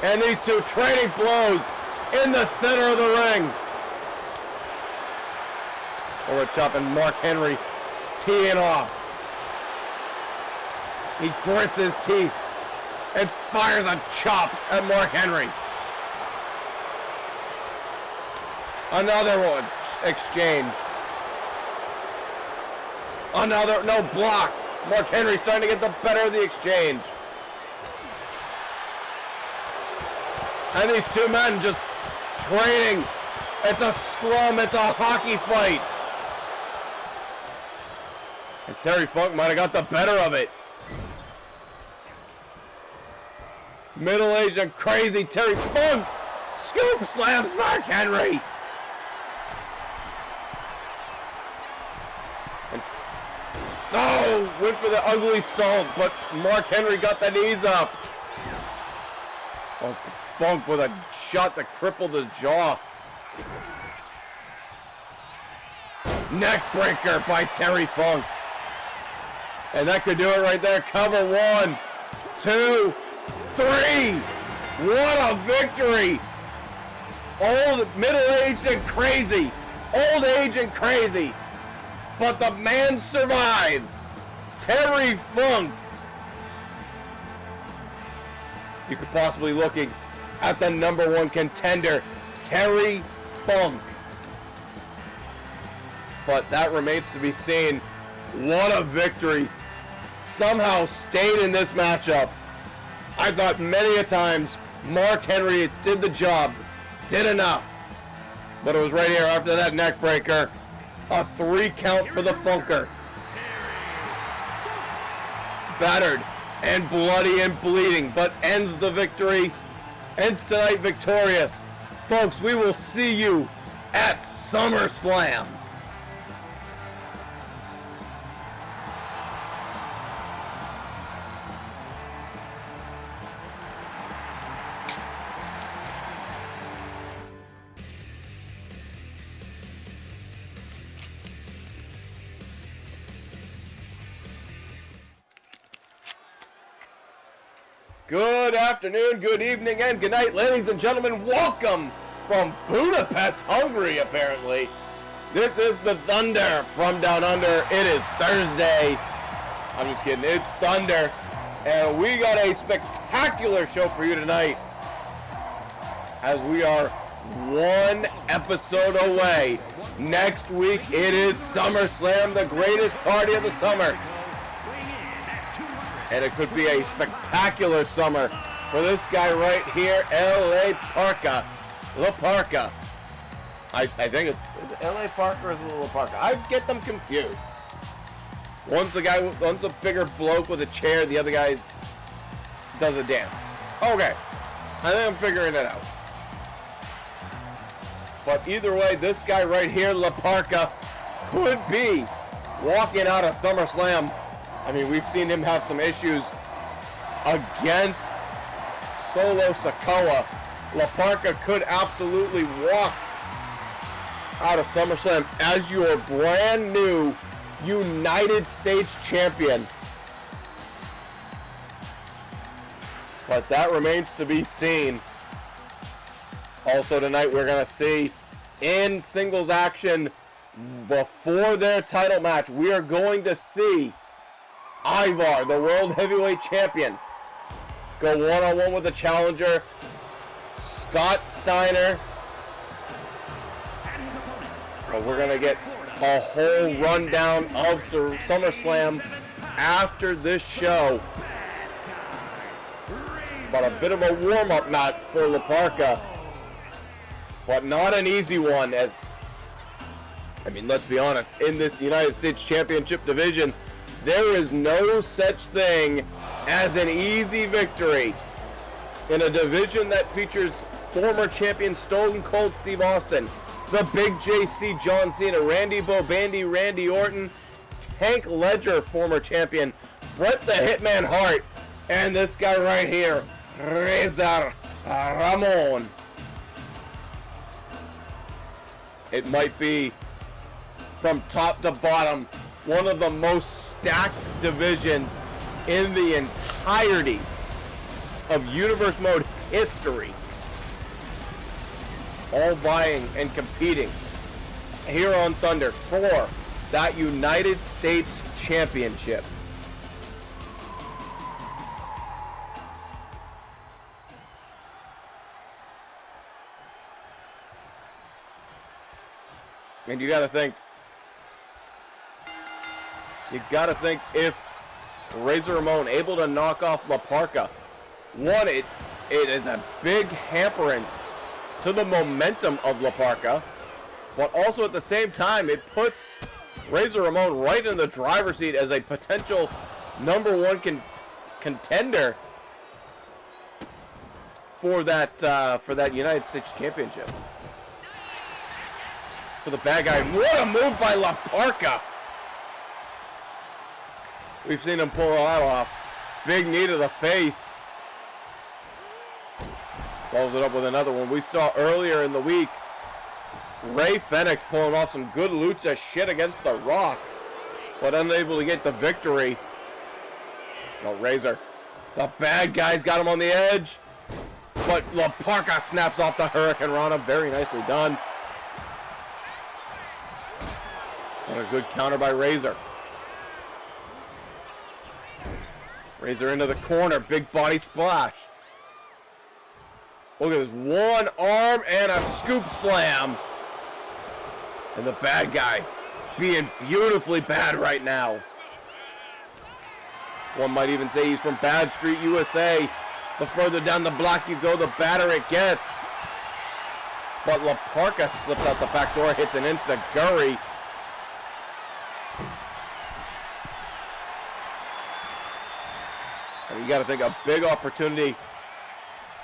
And these two trading blows in the center of the ring. Over chop, and Mark Henry teeing off. He grits his teeth and fires a chop at Mark Henry. Another one exchange. Another, no, blocked. Mark Henry starting to get the better of the exchange. And these two men just trading. It's a scrum, it's a hockey fight. And Terry Funk might have got the better of it. Middle-aged and crazy Terry Funk scoop slams Mark Henry. And, oh, went for the ugly salt, but Mark Henry got the knees up. Oh, Funk with a shot that crippled his jaw. Neck breaker by Terry Funk. And that could do it right there. Cover 1, 2, 3. What a victory. Old, middle-aged and crazy. Old age and crazy. But the man survives. Terry Funk. You could possibly be looking at the #1 contender, Terry Funk. But that remains to be seen. What a victory. Somehow stayed in this matchup. I thought many a times Mark Henry did the job, did enough. But it was right here after that neck breaker. A 3 count for the Funker. Battered and bloody and bleeding, but ends the victory. Ends tonight victorious. Folks, we will see you at SummerSlam. Good afternoon, good evening, and good night, ladies and gentlemen. Welcome from Budapest, Hungary, apparently. This is the Thunder from Down Under. It is Thursday. I'm just kidding. It's Thunder. And we got a spectacular show for you tonight, as we are 1 episode away. Next week, it is SummerSlam, the greatest party of the summer. And it could be a spectacular summer for this guy right here, L.A. Parka. La Parka. I think it's L.A. Parka or is it La Parka? I get them confused. One's a bigger bloke with a chair, the other guy's does a dance. Okay. I think I'm figuring it out. But either way, this guy right here, La Parka, could be walking out of SummerSlam. I mean, we've seen him have some issues against Solo Sikoa. La Parka could absolutely walk out of SummerSlam as your brand new United States champion. But that remains to be seen. Also tonight we're going to see in singles action before their title match, we are going to see Ivar, the World Heavyweight Champion, go one-on-one with the challenger, Scott Steiner. But we're going to get a whole rundown of SummerSlam after this show. But a bit of a warm-up match for La Parka. But not an easy one, as, I mean, let's be honest, in this United States Championship division, there is no such thing as an easy victory. In a division that features former champion Stone Cold Steve Austin, the Big JC John Cena, Randy Bobandy, Randy Orton, Tank Ledger, former champion, Bret the Hitman Hart, and this guy right here, Razor Ramon. It might be, from top to bottom, one of the most stacked divisions in the entirety of Universe Mode history. All vying and competing here on Thunder for that United States Championship. And you gotta think if Razor Ramon able to knock off La Parka, one, it is a big hamperance to the momentum of La Parka, but also at the same time, it puts Razor Ramon right in the driver's seat as a potential #1 contender for that United States Championship. For the bad guy. What a move by La Parka. We've seen him pull that off. Big knee to the face. Follows it up with another one. We saw earlier in the week Ray Fenix pulling off some good lucha shit against The Rock, but unable to get the victory. No, Razor. The bad guy's got him on the edge, but La Parka snaps off the Hurricane Rana. Very nicely done. And a good counter by Razor. Razor into the corner. Big body splash. Look at this. One arm and a scoop slam. And the bad guy being beautifully bad right now. One might even say he's from Bad Street, USA. The further down the block you go, the badder it gets. But La Parka slips out the back door, hits an enziguri. And you got to think a big opportunity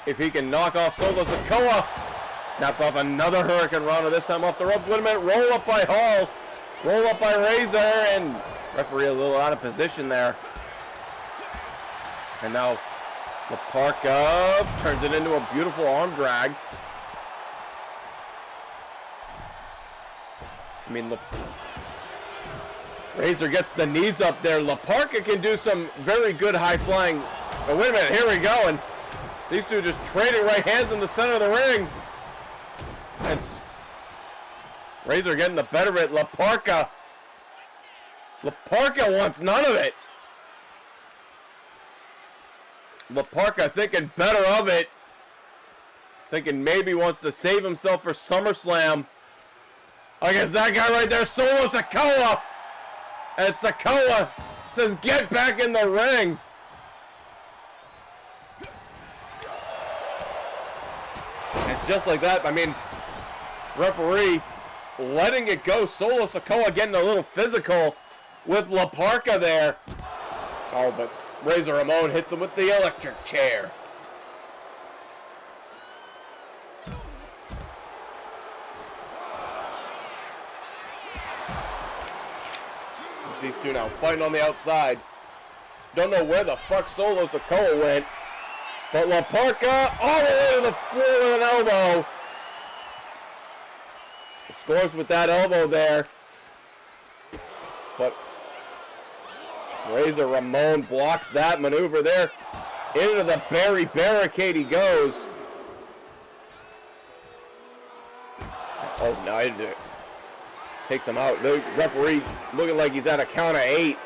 if he can knock off Solo Sikoa. Snaps off another Hurricane Rana, this time off the ropes. Wait a minute, roll up by Hall. Roll up by Razor, and referee a little out of position there. And now La Parka turns it into a beautiful arm drag. I mean, Razor gets the knees up there. La Parka can do some very good high flying. Oh, wait a minute, here we go. And these two just trading right hands in the center of the ring. And Razor getting the better of it. La Parka wants none of it. La Parka thinking better of it. Thinking maybe wants to save himself for SummerSlam. I guess that guy right there, Solo Sikoa. And Sikoa says, get back in the ring. And just like that, I mean, referee letting it go. Solo Sikoa getting a little physical with La Parka there. Oh, but Razor Ramon hits him with the electric chair. These two now fighting on the outside. Don't know where the fuck Solo Sikoa went. But La Parka all the way to the floor with an elbow. Scores with that elbow there. But Razor Ramon blocks that maneuver there. Into the Barry barricade he goes. Oh, no, he didn't do it. Takes him out. The referee looking like he's at a count of 8.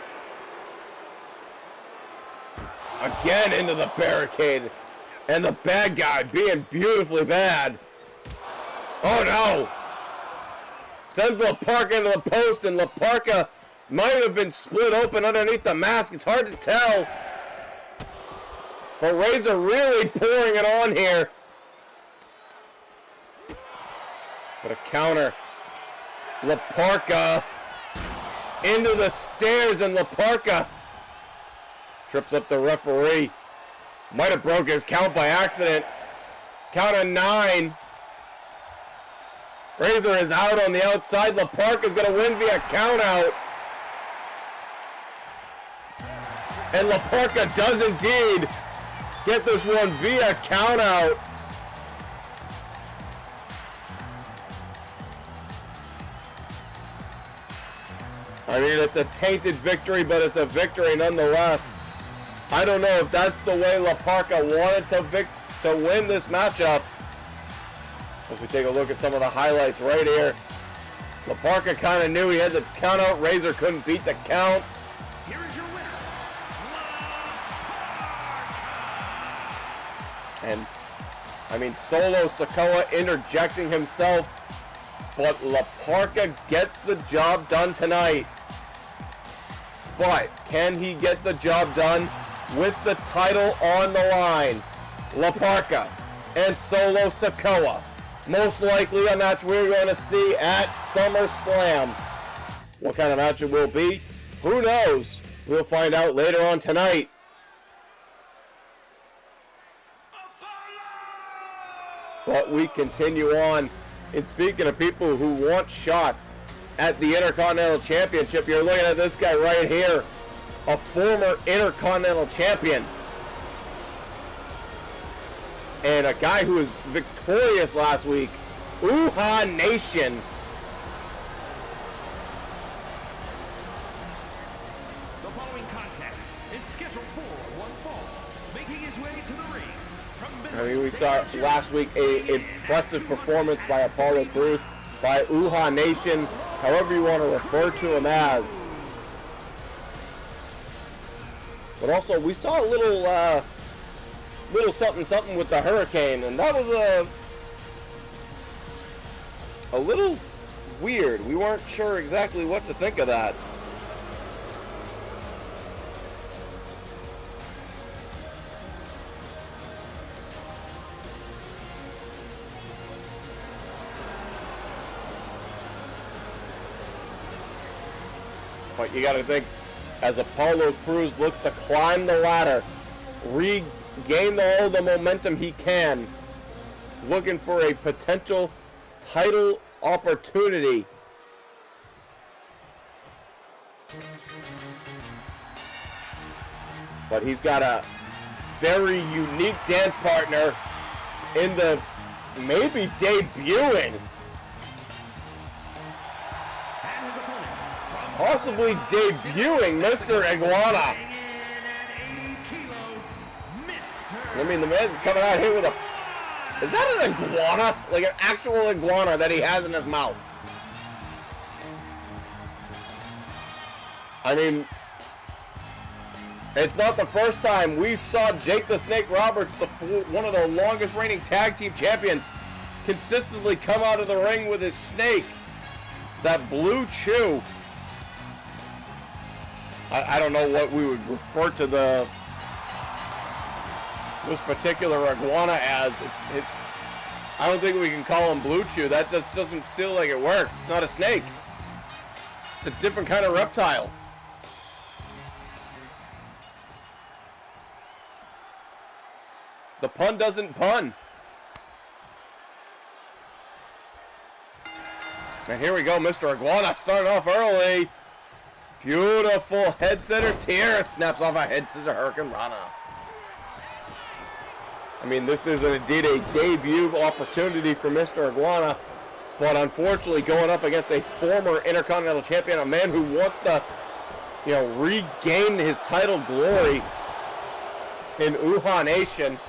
Again into the barricade. And the bad guy being beautifully bad. Oh no! Sends La Parka into the post, and La Parka might have been split open underneath the mask. It's hard to tell. But Razor really pouring it on here. But a counter. La Parka into the stairs, and La Parka trips up the referee. Might have broke his count by accident. Count of 9. Razor is out on the outside. La Parka is going to win via count out. And La Parka does indeed get this one via count out. I mean, it's a tainted victory, but it's a victory nonetheless. I don't know if that's the way La Parka wanted to win this matchup. As we take a look at some of the highlights right here. La Parka kind of knew he had the count out. Razor couldn't beat the count. Here is your winner. And, I mean, Solo Sikoa interjecting himself. But La Parka gets the job done tonight. But can he get the job done with the title on the line? La Parka and Solo Sikoa. Most likely a match we're going to see at SummerSlam. What kind of match it will be? Who knows? We'll find out later on tonight. But we continue on. And speaking of people who want shots at the Intercontinental Championship, you're looking at this guy right here, a former Intercontinental Champion. And a guy who was victorious last week, Uhaa Nation. The following contest is scheduled for one fall, making his way to the ring. I mean, we saw last week an impressive performance by Apollo Crews, by Uhaa Nation, however you want to refer to him as. But also, we saw a little something with the Hurricane, and that was a little weird. We weren't sure exactly what to think of that. But you got to think, as Apollo Crews looks to climb the ladder, regain all the momentum he can, looking for a potential title opportunity. But he's got a very unique dance partner in the maybe debuting, possibly debuting Mr. Iguana. I mean, the man's coming out here with a... Is that an iguana? Like an actual iguana that he has in his mouth. I mean, it's not the first time we saw Jake the Snake Roberts, one of the longest reigning tag team champions, consistently come out of the ring with his snake. That blue chew. I don't know what we would refer to this particular iguana as. I don't think we can call him Blue Chew. That just doesn't feel like it works. It's not a snake. It's a different kind of reptile. The pun doesn't pun. And here we go, Mr. Iguana starting off early. Beautiful head center. Tierra snaps off a head scissor Hurricane Rana. I mean, this is indeed a debut opportunity for Mr. Iguana, but unfortunately going up against a former Intercontinental Champion, a man who wants to, you know, regain his title glory in Uha Nation.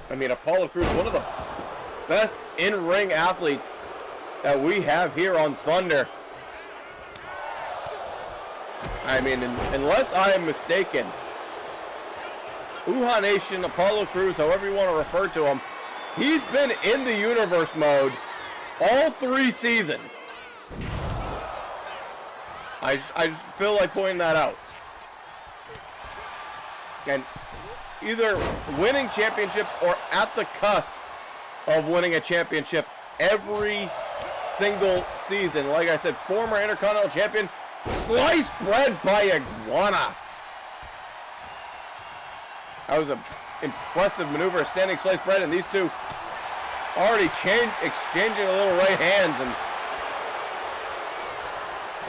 I mean, Apollo Crews, one of the best in-ring athletes that we have here on Thunder. I mean, unless I am mistaken, Uha Nation, Apollo Crews, however you want to refer to him, he's been in the Universe Mode all 3 seasons. I just feel like pointing that out. And either winning championships or at the cusp of winning a championship every single season. Like I said, former Intercontinental Champion, sliced bread by Iguana. That was an impressive maneuver, a standing sliced bread, and these two already exchanging a little right hands, and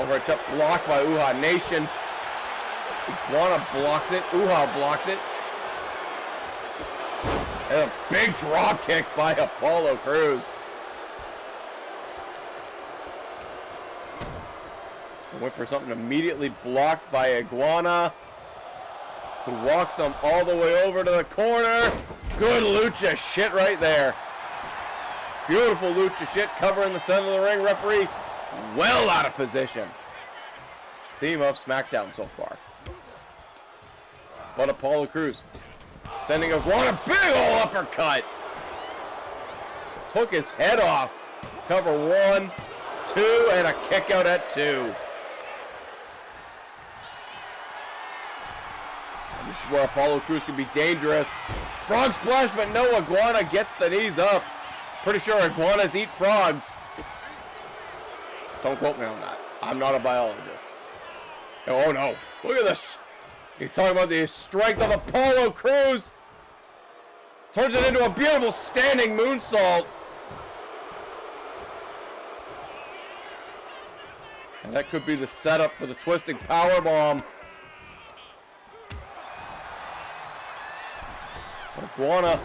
over a top block by Uha Nation. Iguana blocks it, Uha blocks it. And a big drop kick by Apollo Crews. Went for something immediately blocked by Iguana, who walks him all the way over to the corner. Good lucha shit right there. Beautiful lucha shit, covering the center of the ring. Referee well out of position. Theme of SmackDown so far. But Apollo Crews sending Iguana, big ol' uppercut. Took his head off. Cover 1, 2, and a kick out at 2. This is where Apollo Crews can be dangerous. Frog splash, but no, Iguana gets the knees up. Pretty sure iguanas eat frogs. Don't quote me on that. I'm not a biologist. Oh no, look at this. You're talking about the strength of Apollo Crews. Turns it into a beautiful standing moonsault. And that could be the setup for the twisting powerbomb. Iguana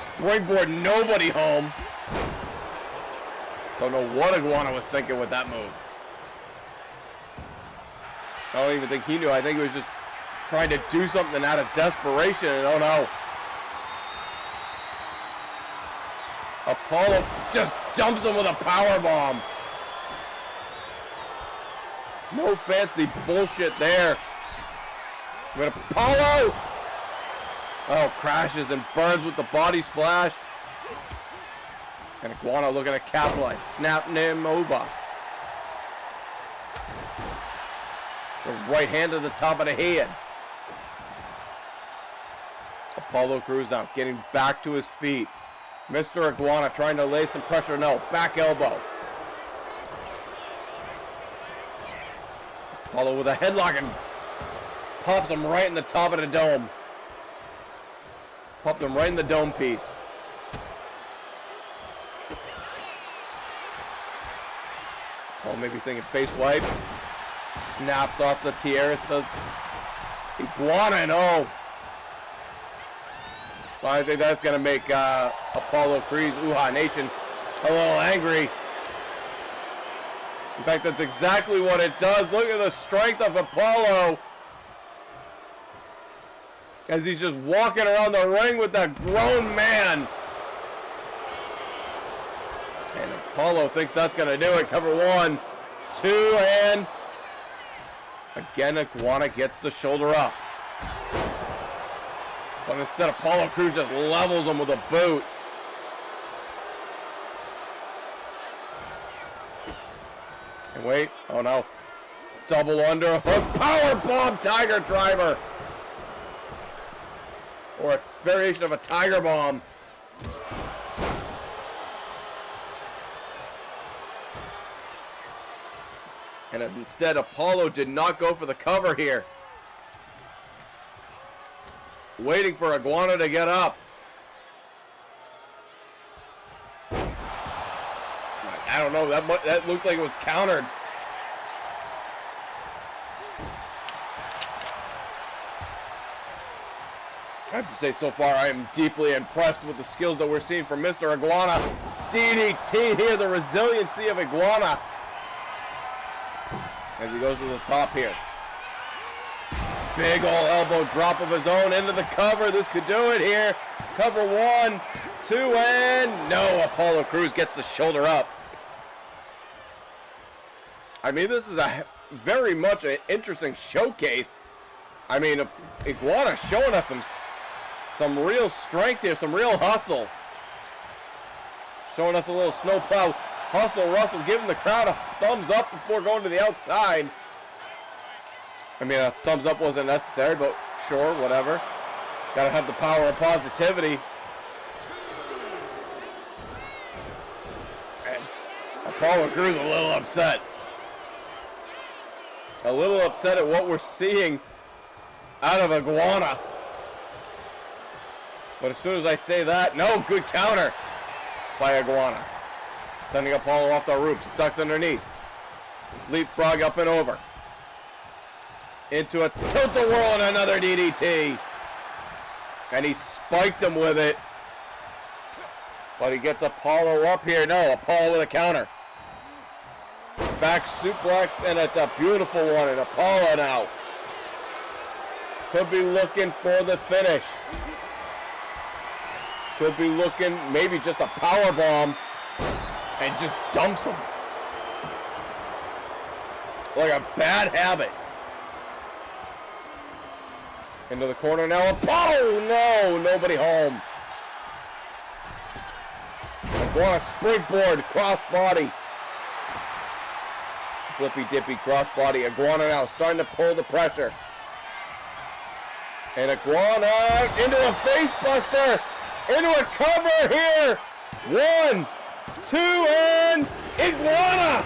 springboard nobody home. Don't know what Iguana was thinking with that move. I don't even think he knew. I think he was just trying to do something out of desperation, and oh no. Apollo just dumps him with a power bomb. No fancy bullshit there. But Apollo, oh, crashes and burns with the body splash. And Iguana looking to capitalize, snapping him over. The right hand to the top of the head. Apollo Crews now getting back to his feet. Mr. Iguana trying to lay some pressure. No, back elbow. Apollo with a headlock and pops him right in the top of the dome. Popped him right in the dome piece. Oh, maybe thinking face wipe. Snapped off the tiaras, does Iguana, and oh. Well, I think that's going to make Apollo Crews, Uha Nation, a little angry. In fact, that's exactly what it does. Look at the strength of Apollo. As he's just walking around the ring with that grown man. And Apollo thinks that's going to do it. Cover 1, 2, and again, Iguana gets the shoulder up. But instead, Apollo Crews just levels him with a boot. And wait, oh no. Double underhook, power bomb, tiger driver. Or a variation of a tiger bomb. And instead, Apollo did not go for the cover here. waiting for Iguana to get up. I don't know, that looked like it was countered. I have to say, so far, I am deeply impressed with the skills that we're seeing from Mr. Iguana. DDT here, the resiliency of Iguana. As he goes to the top here. Big ol' elbow drop of his own into the cover. This could do it here. Cover 1, 2, and no. Apollo Crews gets the shoulder up. I mean, this is a very much an interesting showcase. I mean, Iguana showing us some real strength here, some real hustle. Showing us a little snowplow hustle, Russell giving the crowd a thumbs up before going to the outside. I mean, a thumbs up wasn't necessary, but sure, whatever. Gotta have the power of positivity. And Apollo Crews a little upset. A little upset at what we're seeing out of Iguana. But as soon as I say that, no, good counter by Iguana. Sending Apollo off the ropes, ducks underneath. Leapfrog up and over. Into a tilt-a-whirl and another DDT. And he spiked him with it. But he gets Apollo up here. No, Apollo with a counter. Back suplex, and it's a beautiful one. And Apollo now could be looking for the finish. Could be looking maybe just a power bomb and just dumps him. Like a bad habit. Into the corner now. Apollo! No, nobody home. Iguana springboard, crossbody. Flippy dippy crossbody. Iguana now starting to pull the pressure. And Iguana into a face buster. Into a cover here. 1, 2, and Iguana.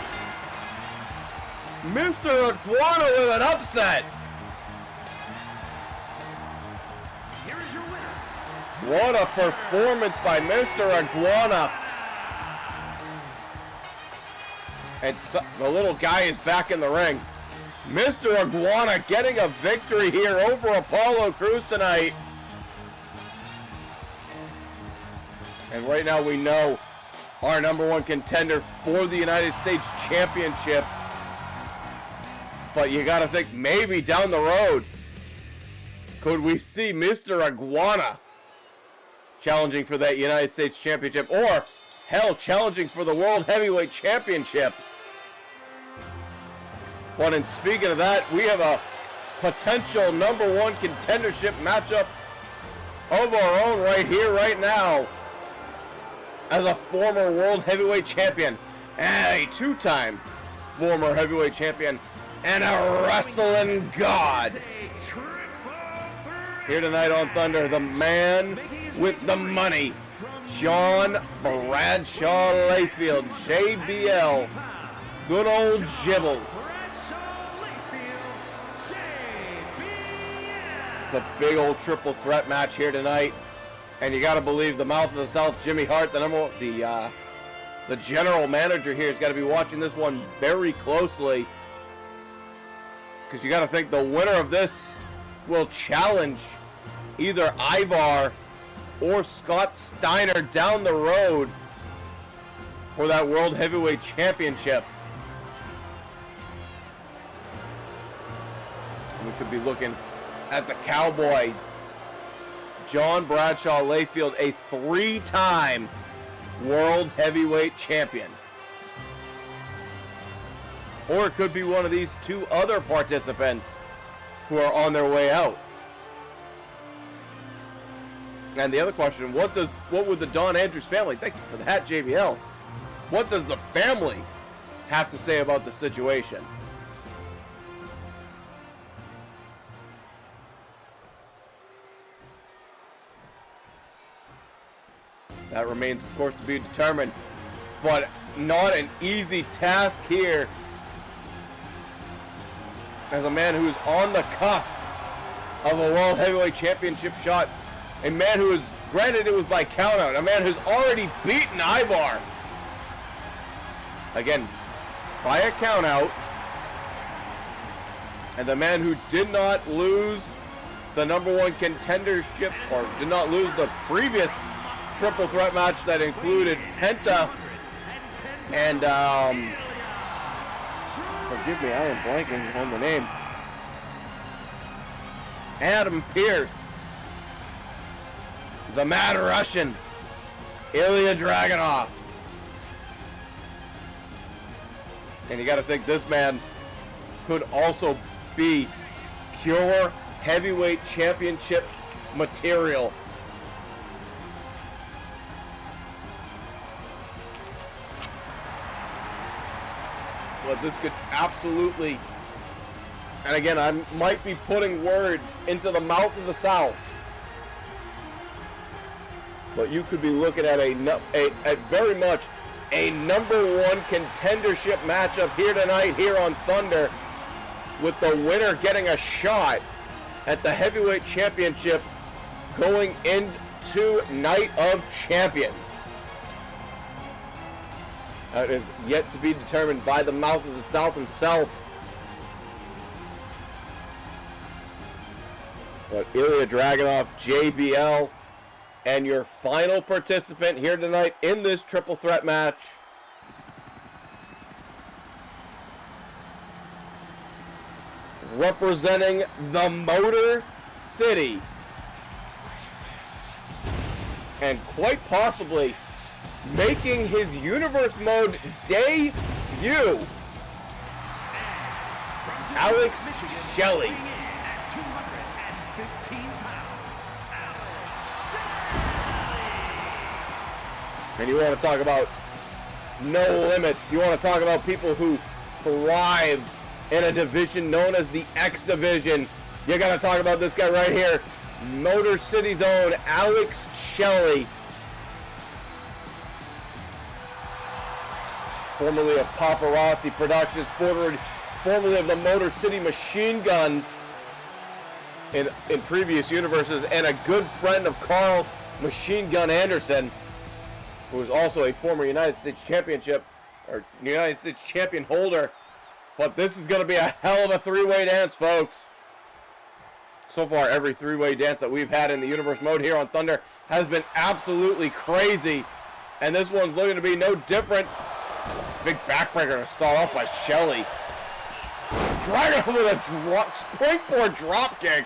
Mr. Iguana with an upset. Here is your winner. What a performance by Mr. Iguana. And the little guy is back in the ring. Mr. Iguana getting a victory here over Apollo Crews tonight. And right now we know our #1 contender for the United States Championship. But you got to think maybe down the road, could we see Mr. Iguana challenging for that United States Championship, or hell, challenging for the World Heavyweight Championship? But in speaking of that, we have a potential #1 contendership matchup of our own right here, right now. As a former World Heavyweight Champion, and a 2-time former Heavyweight Champion, and a wrestling god. Here tonight on Thunder, the man with the money, John Bradshaw Layfield, JBL. Good old Jibbles. It's a big old triple threat match here tonight. And you got to believe the mouth of the South, Jimmy Hart, the general manager here, has got to be watching this one very closely. Because you got to think the winner of this will challenge either Ivar or Scott Steiner down the road for that World Heavyweight Championship. We could be looking at the Cowboy, John Bradshaw Layfield, a 3-time World Heavyweight Champion. Or it could be one of these 2 other participants who are on their way out. And the other question, what would the Don Andrews family, thank you for that, JBL, what does the family have to say about the situation? That remains, of course, to be determined, but not an easy task here as a man who's on the cusp of a World Heavyweight Championship shot. A man who is, granted it was by countout, a man who's already beaten Ivar. Again, by a countout. And the man who did not lose the #1 contendership, or did not lose the previous triple threat match that included Penta and, forgive me, I am blanking on the name, Adam Pearce, the Mad Russian, Ilja Dragunov. And you got to think this man could also be pure heavyweight championship material. But this could absolutely, and again, I might be putting words into the mouth of the South, but you could be looking at a very much a #1 contendership matchup here tonight here on Thunder, with the winner getting a shot at the heavyweight championship going into Night of Champions. It is yet to be determined by the mouth of the South himself. But Ilja Dragunov, JBL, and your final participant here tonight in this triple threat match, representing the Motor City, and quite possibly making his Universe Mode debut, Alex Shelley. And you want to talk about no limits. You want to talk about people who thrive in a division known as the X Division. You got to talk about this guy right here, Motor City's own Alex Shelley. Formerly of Paparazzi Productions, formerly of the Motor City Machine Guns in previous universes, and a good friend of Carl Machine Gun Anderson, who is also a former United States Championship, or United States Champion holder. But this is going to be a hell of a three-way dance, folks. So far, every three-way dance that we've had in the Universe Mode here on Thunder has been absolutely crazy. And this one's looking to be no different. Big backbreaker to start off by Shelley. Dragunov with a springboard drop kick.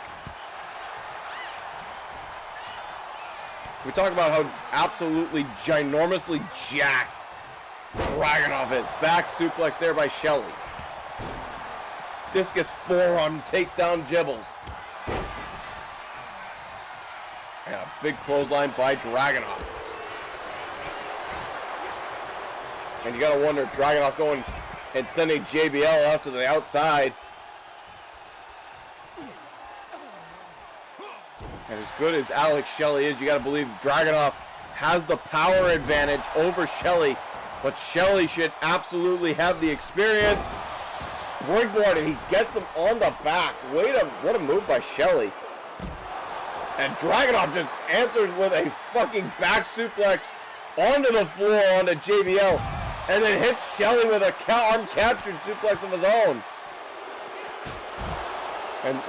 We talk about how absolutely ginormously jacked Dragunov is. Back suplex there by Shelley. Discus forearm takes down Gibbles. And a big clothesline by Dragunov. And you gotta wonder, Dragunov going and sending JBL out to the outside. And as good as Alex Shelley is, you gotta believe Dragunov has the power advantage over Shelley. But Shelley should absolutely have the experience. Springboard, and he gets him on the back. What a move by Shelley. And Dragunov just answers with a fucking back suplex onto the floor onto JBL. And then hits Shelley with a arm-captured suplex of his own. And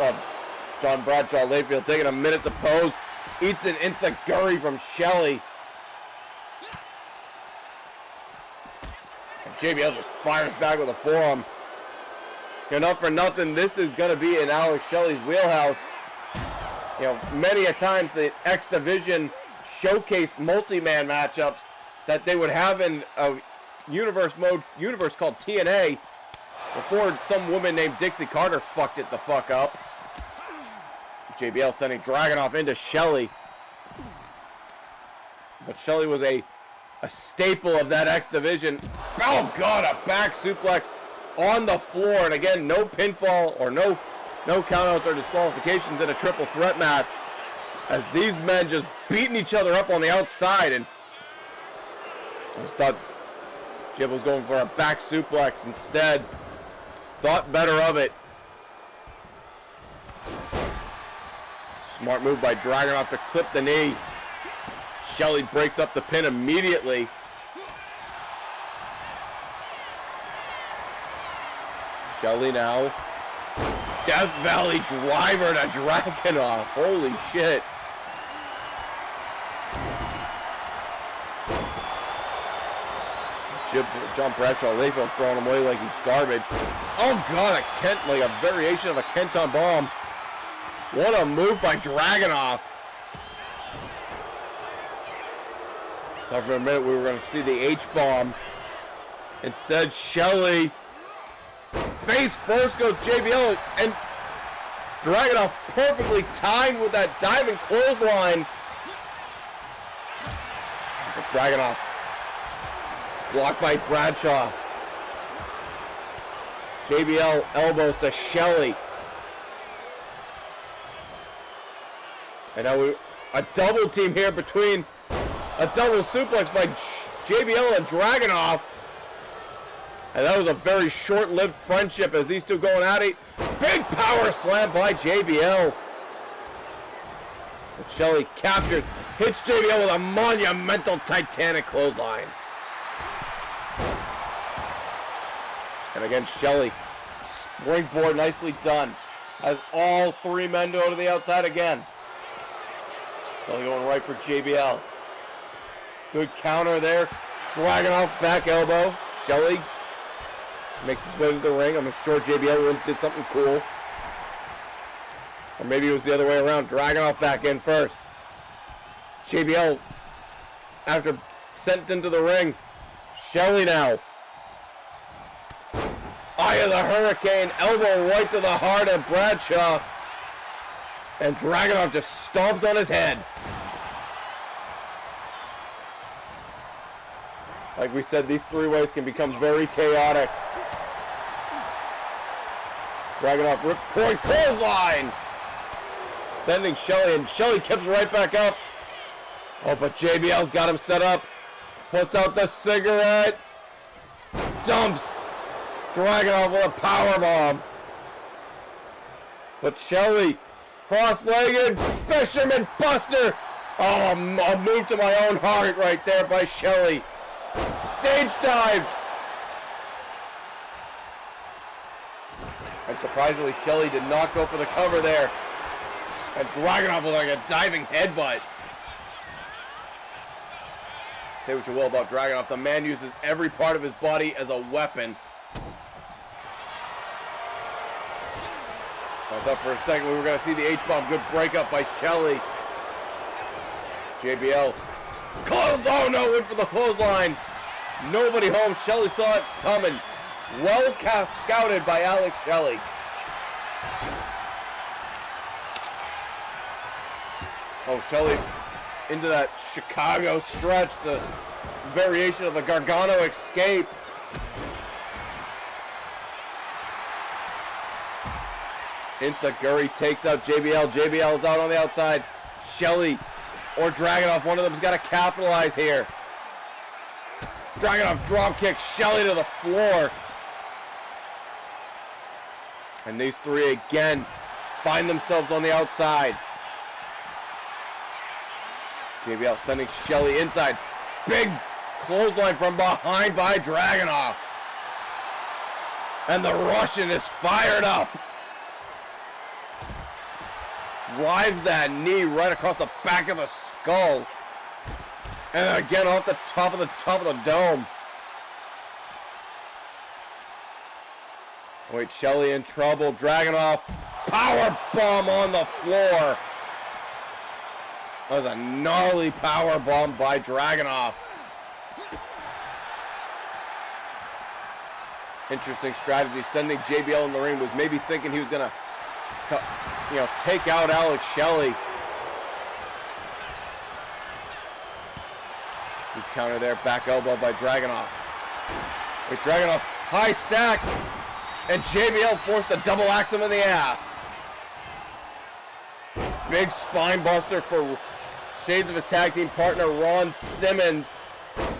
John Bradshaw Layfield taking a minute to pose. Eats an enziguri from Shelley. And JBL just fires back with a forearm. You know, not for nothing, this is going to be in Alex Shelley's wheelhouse. You know, many a times the X Division showcased multi-man matchups that they would have in a universe called TNA before some woman named Dixie Carter fucked it the fuck up. JBL sending Dragunov into Shelley. But Shelley was a staple of that X Division. Oh God, a back suplex on the floor. And again, no pinfall or no countouts or disqualifications in a triple threat match, as these men just beating each other up on the outside. And I just thought Jib was going for a back suplex instead. Thought better of it. Smart move by Dragunov to clip the knee. Shelley breaks up the pin immediately. Shelley now. Death Valley driver to Dragunov. Holy shit. John Bradshaw Layfield throwing him away like he's garbage. Oh god, like a variation of a Kenton bomb. What a move by Dragunov. Thought for a minute we were going to see the H-bomb. Instead, Shelley face first goes JBL, and Dragunov perfectly timed with that diving clothesline. But Dragunov blocked by Bradshaw. JBL elbows to Shelley. And now a double team here between a double suplex by JBL and Dragunov. And that was a very short-lived friendship as these two going at it. Big power slam by JBL. But Shelley captures, hits JBL with a monumental Titanic clothesline. And again, Shelley, springboard nicely done. Has all three men go to the outside again. Shelley going right for JBL. Good counter there. Dragunov back elbow. Shelley makes his way to the ring. I'm sure JBL did something cool. Or maybe it was the other way around. Dragunov back in first. JBL, after sent into the ring. Shelley now. Eye of the Hurricane. Elbow right to the heart of Bradshaw. And Dragunov just stomps on his head. Like we said, these three-ways can become very chaotic. Dragunov ripcord clothesline. Sending Shelley, and Shelley keeps right back up. Oh, but JBL's got him set up. Puts out the cigarette. Dumps Dragunov with a powerbomb. But Shelley, cross-legged, Fisherman Buster. Oh, a move to my own heart right there by Shelley. Stage dive. And surprisingly, Shelley did not go for the cover there. And Dragunov with like a diving headbutt. Say what you will about Dragunov, the man uses every part of his body as a weapon. I thought for a second we were going to see the H-bomb. Good breakup by Shelley. JBL. Oh no, went for the clothesline. Nobody home. Shelley saw it summoned. Well scouted by Alex Shelley. Oh, Shelley into that Chicago stretch, the variation of the Gargano escape. Inzaguri takes out JBL. JBL is out on the outside. Shelley or Dragunov, one of them's got to capitalize here. Dragunov drop kick Shelley to the floor. And these three again find themselves on the outside. JBL sending Shelley inside. Big clothesline from behind by Dragunov. And the Russian is fired up. Drives that knee right across the back of the skull. And then again off the top of the dome. Wait, Shelley in trouble. Dragunov, power bomb on the floor. That was a gnarly power bomb by Dragunov. Interesting strategy. Sending JBL in the ring, was maybe thinking he was gonna, take out Alex Shelley. Good counter there, back elbow by Dragunov. Wait, Dragunov, high stack. And JBL forced to double axe him in the ass. Big spine buster for shades of his tag team partner, Ron Simmons. And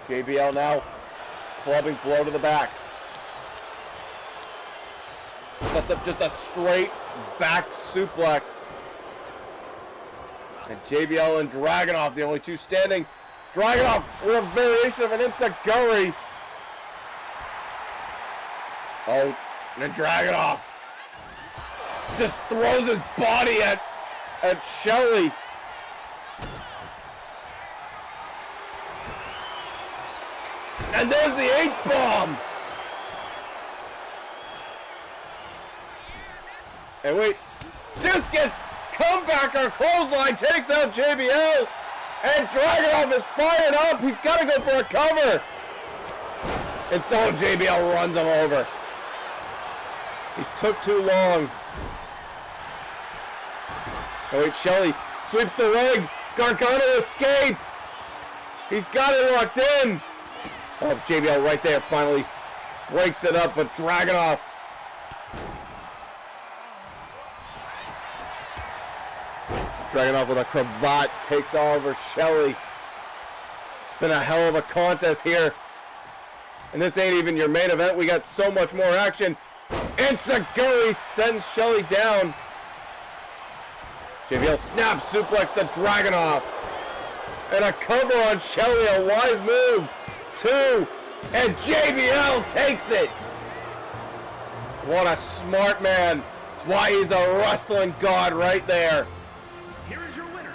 JBL now clubbing blow to the back. The sets up just a straight back suplex. And JBL and Dragunov, the only two standing. Dragunov with a variation of an enziguri. Oh, and then Dragunov just throws his body at Shelley. And there's the H-bomb. And wait, discus, comebacker, clothesline takes out JBL. And Dragunov is fired up. He's got to go for a cover. And so JBL runs him over. He took too long. Oh wait, Shelley sweeps the leg. Gargano escape. He's got it locked in. Oh, JBL right there finally breaks it up, but Dragunov. Dragunov with a cravat takes over Shelley. It's been a hell of a contest here. And this ain't even your main event. We got so much more action. Enziguri sends Shelley down. JBL snaps suplex to Dragunov. And a cover on Shelley, a wise move. 2, and JBL takes it. What a smart man. That's why he's a wrestling god right there. Here is your winner,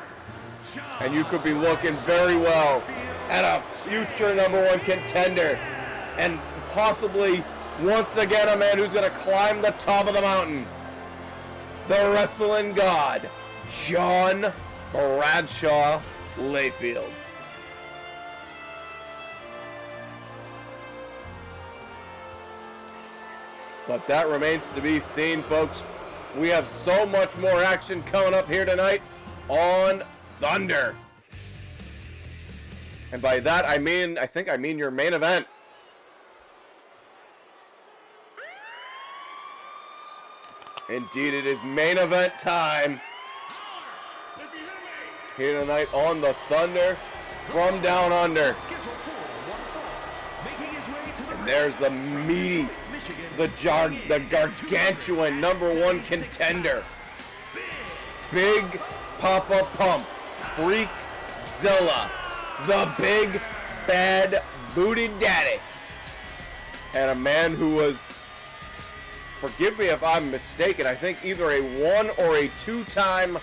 And you could be looking very well at a future #1 contender. And possibly, once again, a man who's going to climb the top of the mountain. The wrestling god, John Bradshaw Layfield. But that remains to be seen, folks. We have so much more action coming up here tonight on Thunder. And by that, I think I mean your main event. Indeed, it is main event time. Here tonight on the Thunder from Down Under. And there's the meaty, the gargantuan #1 contender. Big Papa Pump, Freakzilla, the big bad booty daddy. And a man who was, forgive me if I'm mistaken, I think either a 1 or a 2-time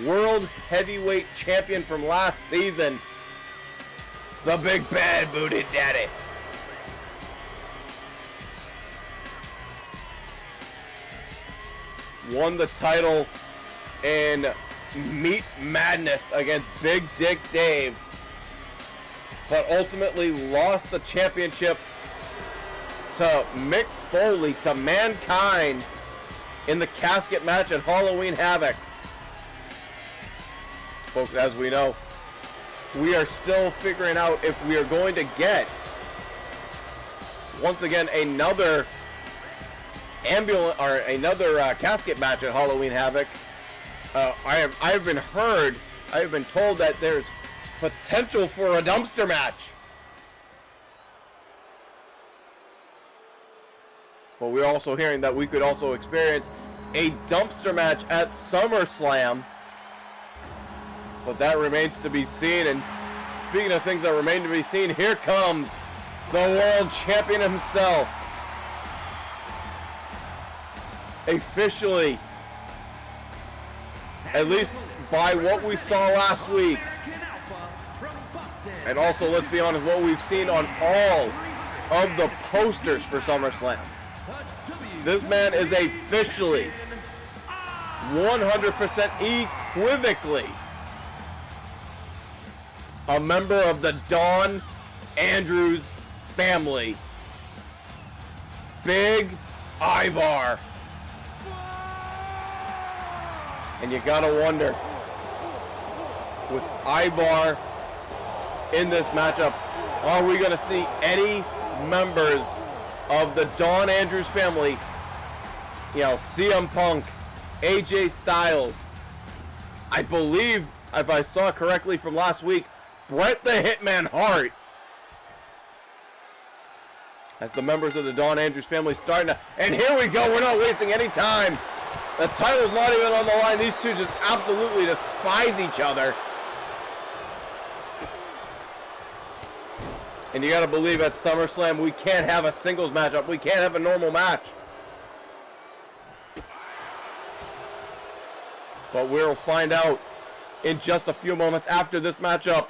World Heavyweight Champion from last season. The big bad booty daddy. Won the title in Meat Madness against Big Dick Dave, but ultimately lost the championship to Mick Foley, to Mankind, in the casket match at Halloween Havoc. Folks, as we know, we are still figuring out if we are going to get, once again, another casket match at Halloween Havoc. I have been told that there's potential for a dumpster match. But we're also hearing that we could also experience a dumpster match at SummerSlam. But that remains to be seen. And speaking of things that remain to be seen, here comes the world champion himself. Officially, at least by what we saw last week, and also, let's be honest, what we've seen on all of the posters for SummerSlam. This man is officially 100% equivocally a member of the Don Andrews family. Big Ivar. And you gotta wonder, with Ivar in this matchup, are we gonna see any members of the Don Andrews family? You know, CM Punk, AJ Styles, I believe, if I saw correctly from last week, Bret the Hitman Hart. as the members of the Don Andrews family starting to, and here we go, we're not wasting any time. The title's not even on the line. These two just absolutely despise each other. And you gotta believe at SummerSlam we can't have a singles matchup. We can't have a normal match. But we'll find out in just a few moments after this matchup.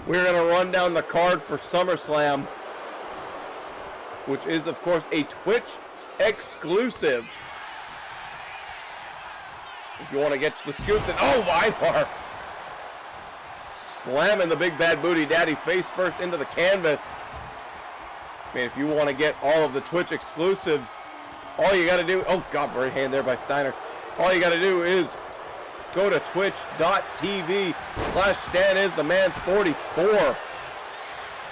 We're gonna run down the card for SummerSlam, which is of course a Twitch exclusive. If you want to get the scoops, and oh, Ivar slamming the big bad booty daddy face first into the canvas. I mean, if you want to get all of the Twitch exclusives, all you got to do, oh God, great hand there by Steiner. All you got to do is go to twitch.tv/StanIsTheMan44,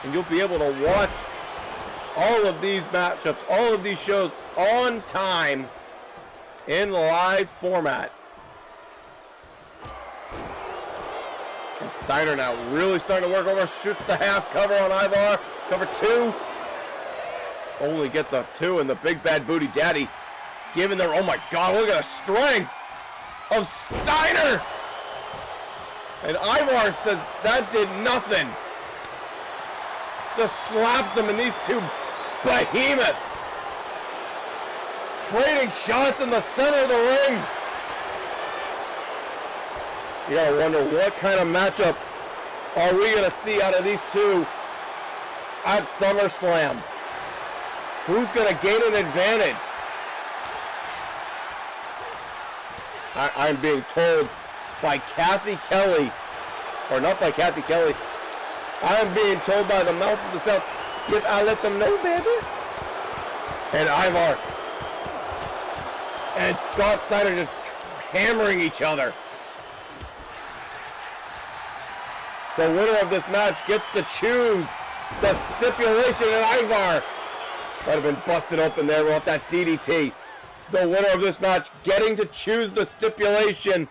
and you'll be able to watch all of these matchups, all of these shows on time in live format. And Steiner now really starting to work over, shoots the half cover on Ivar, cover 2. Only gets a 2, and the big bad booty daddy giving their, oh my God, look at the strength of Steiner. And Ivar says that did nothing. Just slaps him, and these two behemoths trading shots in the center of the ring. You gotta wonder what kind of matchup are we gonna see out of these two at SummerSlam. Who's gonna gain an advantage? I'm being told by Kathy Kelly, or not by Kathy Kelly, I'm being told by the mouth of the South, if I let them know, baby. And Ivar and Scott Steiner just hammering each other. The winner of this match gets to choose the stipulation, and Ivar might have been busted open there off that DDT. The winner of this match getting to choose the stipulation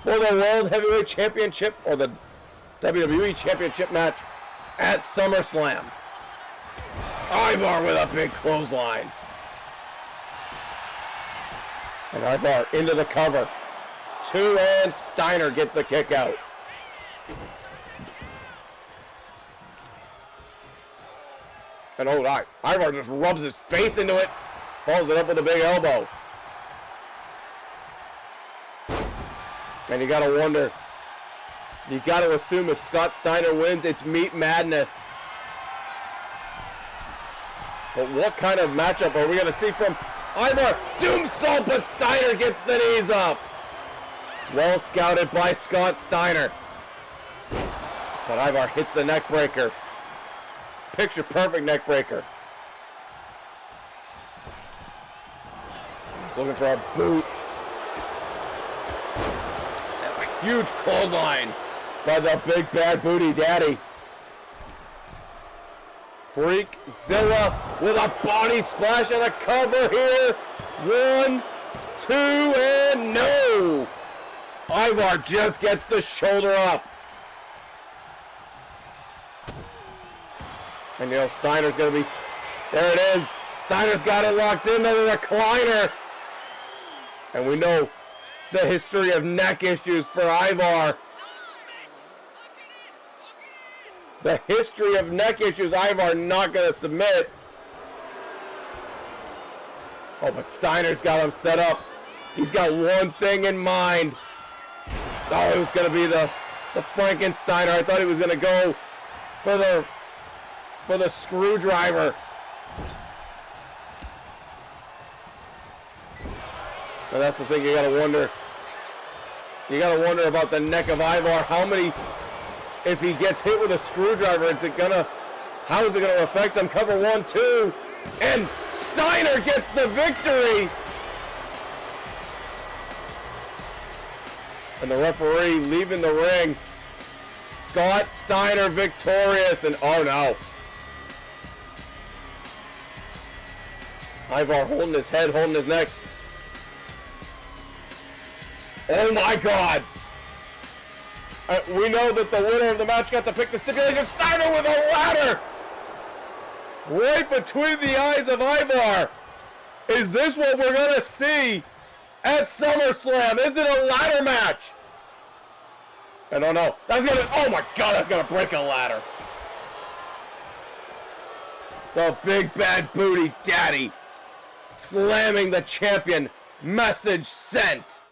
for the World Heavyweight Championship, or the WWE Championship match at SummerSlam. Ivar with a big clothesline. And Ivar into the cover. 2, and Steiner gets a kick out. And oh, Ivar just rubs his face into it, follows it up with a big elbow. And you gotta wonder, you gotta assume if Scott Steiner wins, it's meat madness. But what kind of matchup are we gonna see from Ivar? Doomsault, but Steiner gets the knees up. Well scouted by Scott Steiner. But Ivar hits the neck breaker. Picture perfect neck breaker. He's looking for a boot. And a huge clothesline by the big bad booty daddy. Freakzilla with a body splash and a cover here. 1, 2, and no. Ivar just gets the shoulder up. And you know, Steiner's going to be, there it is. Steiner's got it locked into the recliner. And we know the history of neck issues for Ivar. The history of neck issues, Ivar not going to submit. Oh, but Steiner's got him set up. He's got one thing in mind. Oh, it was going to be the Frankensteiner. I thought he was going to go for the screwdriver. And that's the thing you gotta wonder. You gotta wonder about the neck of Ivar. How many, if he gets hit with a screwdriver, how is it gonna affect him? Cover 1, 2, and Steiner gets the victory. And the referee leaving the ring. Scott Steiner victorious, and oh no. Ivar holding his head, holding his neck. Oh my God! We know that the winner of the match got to pick the stipulation. Steiner with a ladder! right between the eyes of Ivar. Is this what we're going to see at SummerSlam? Is it a ladder match? I don't know. That's going to, oh my God, that's going to break a ladder. The big bad booty daddy slamming the champion. Message sent.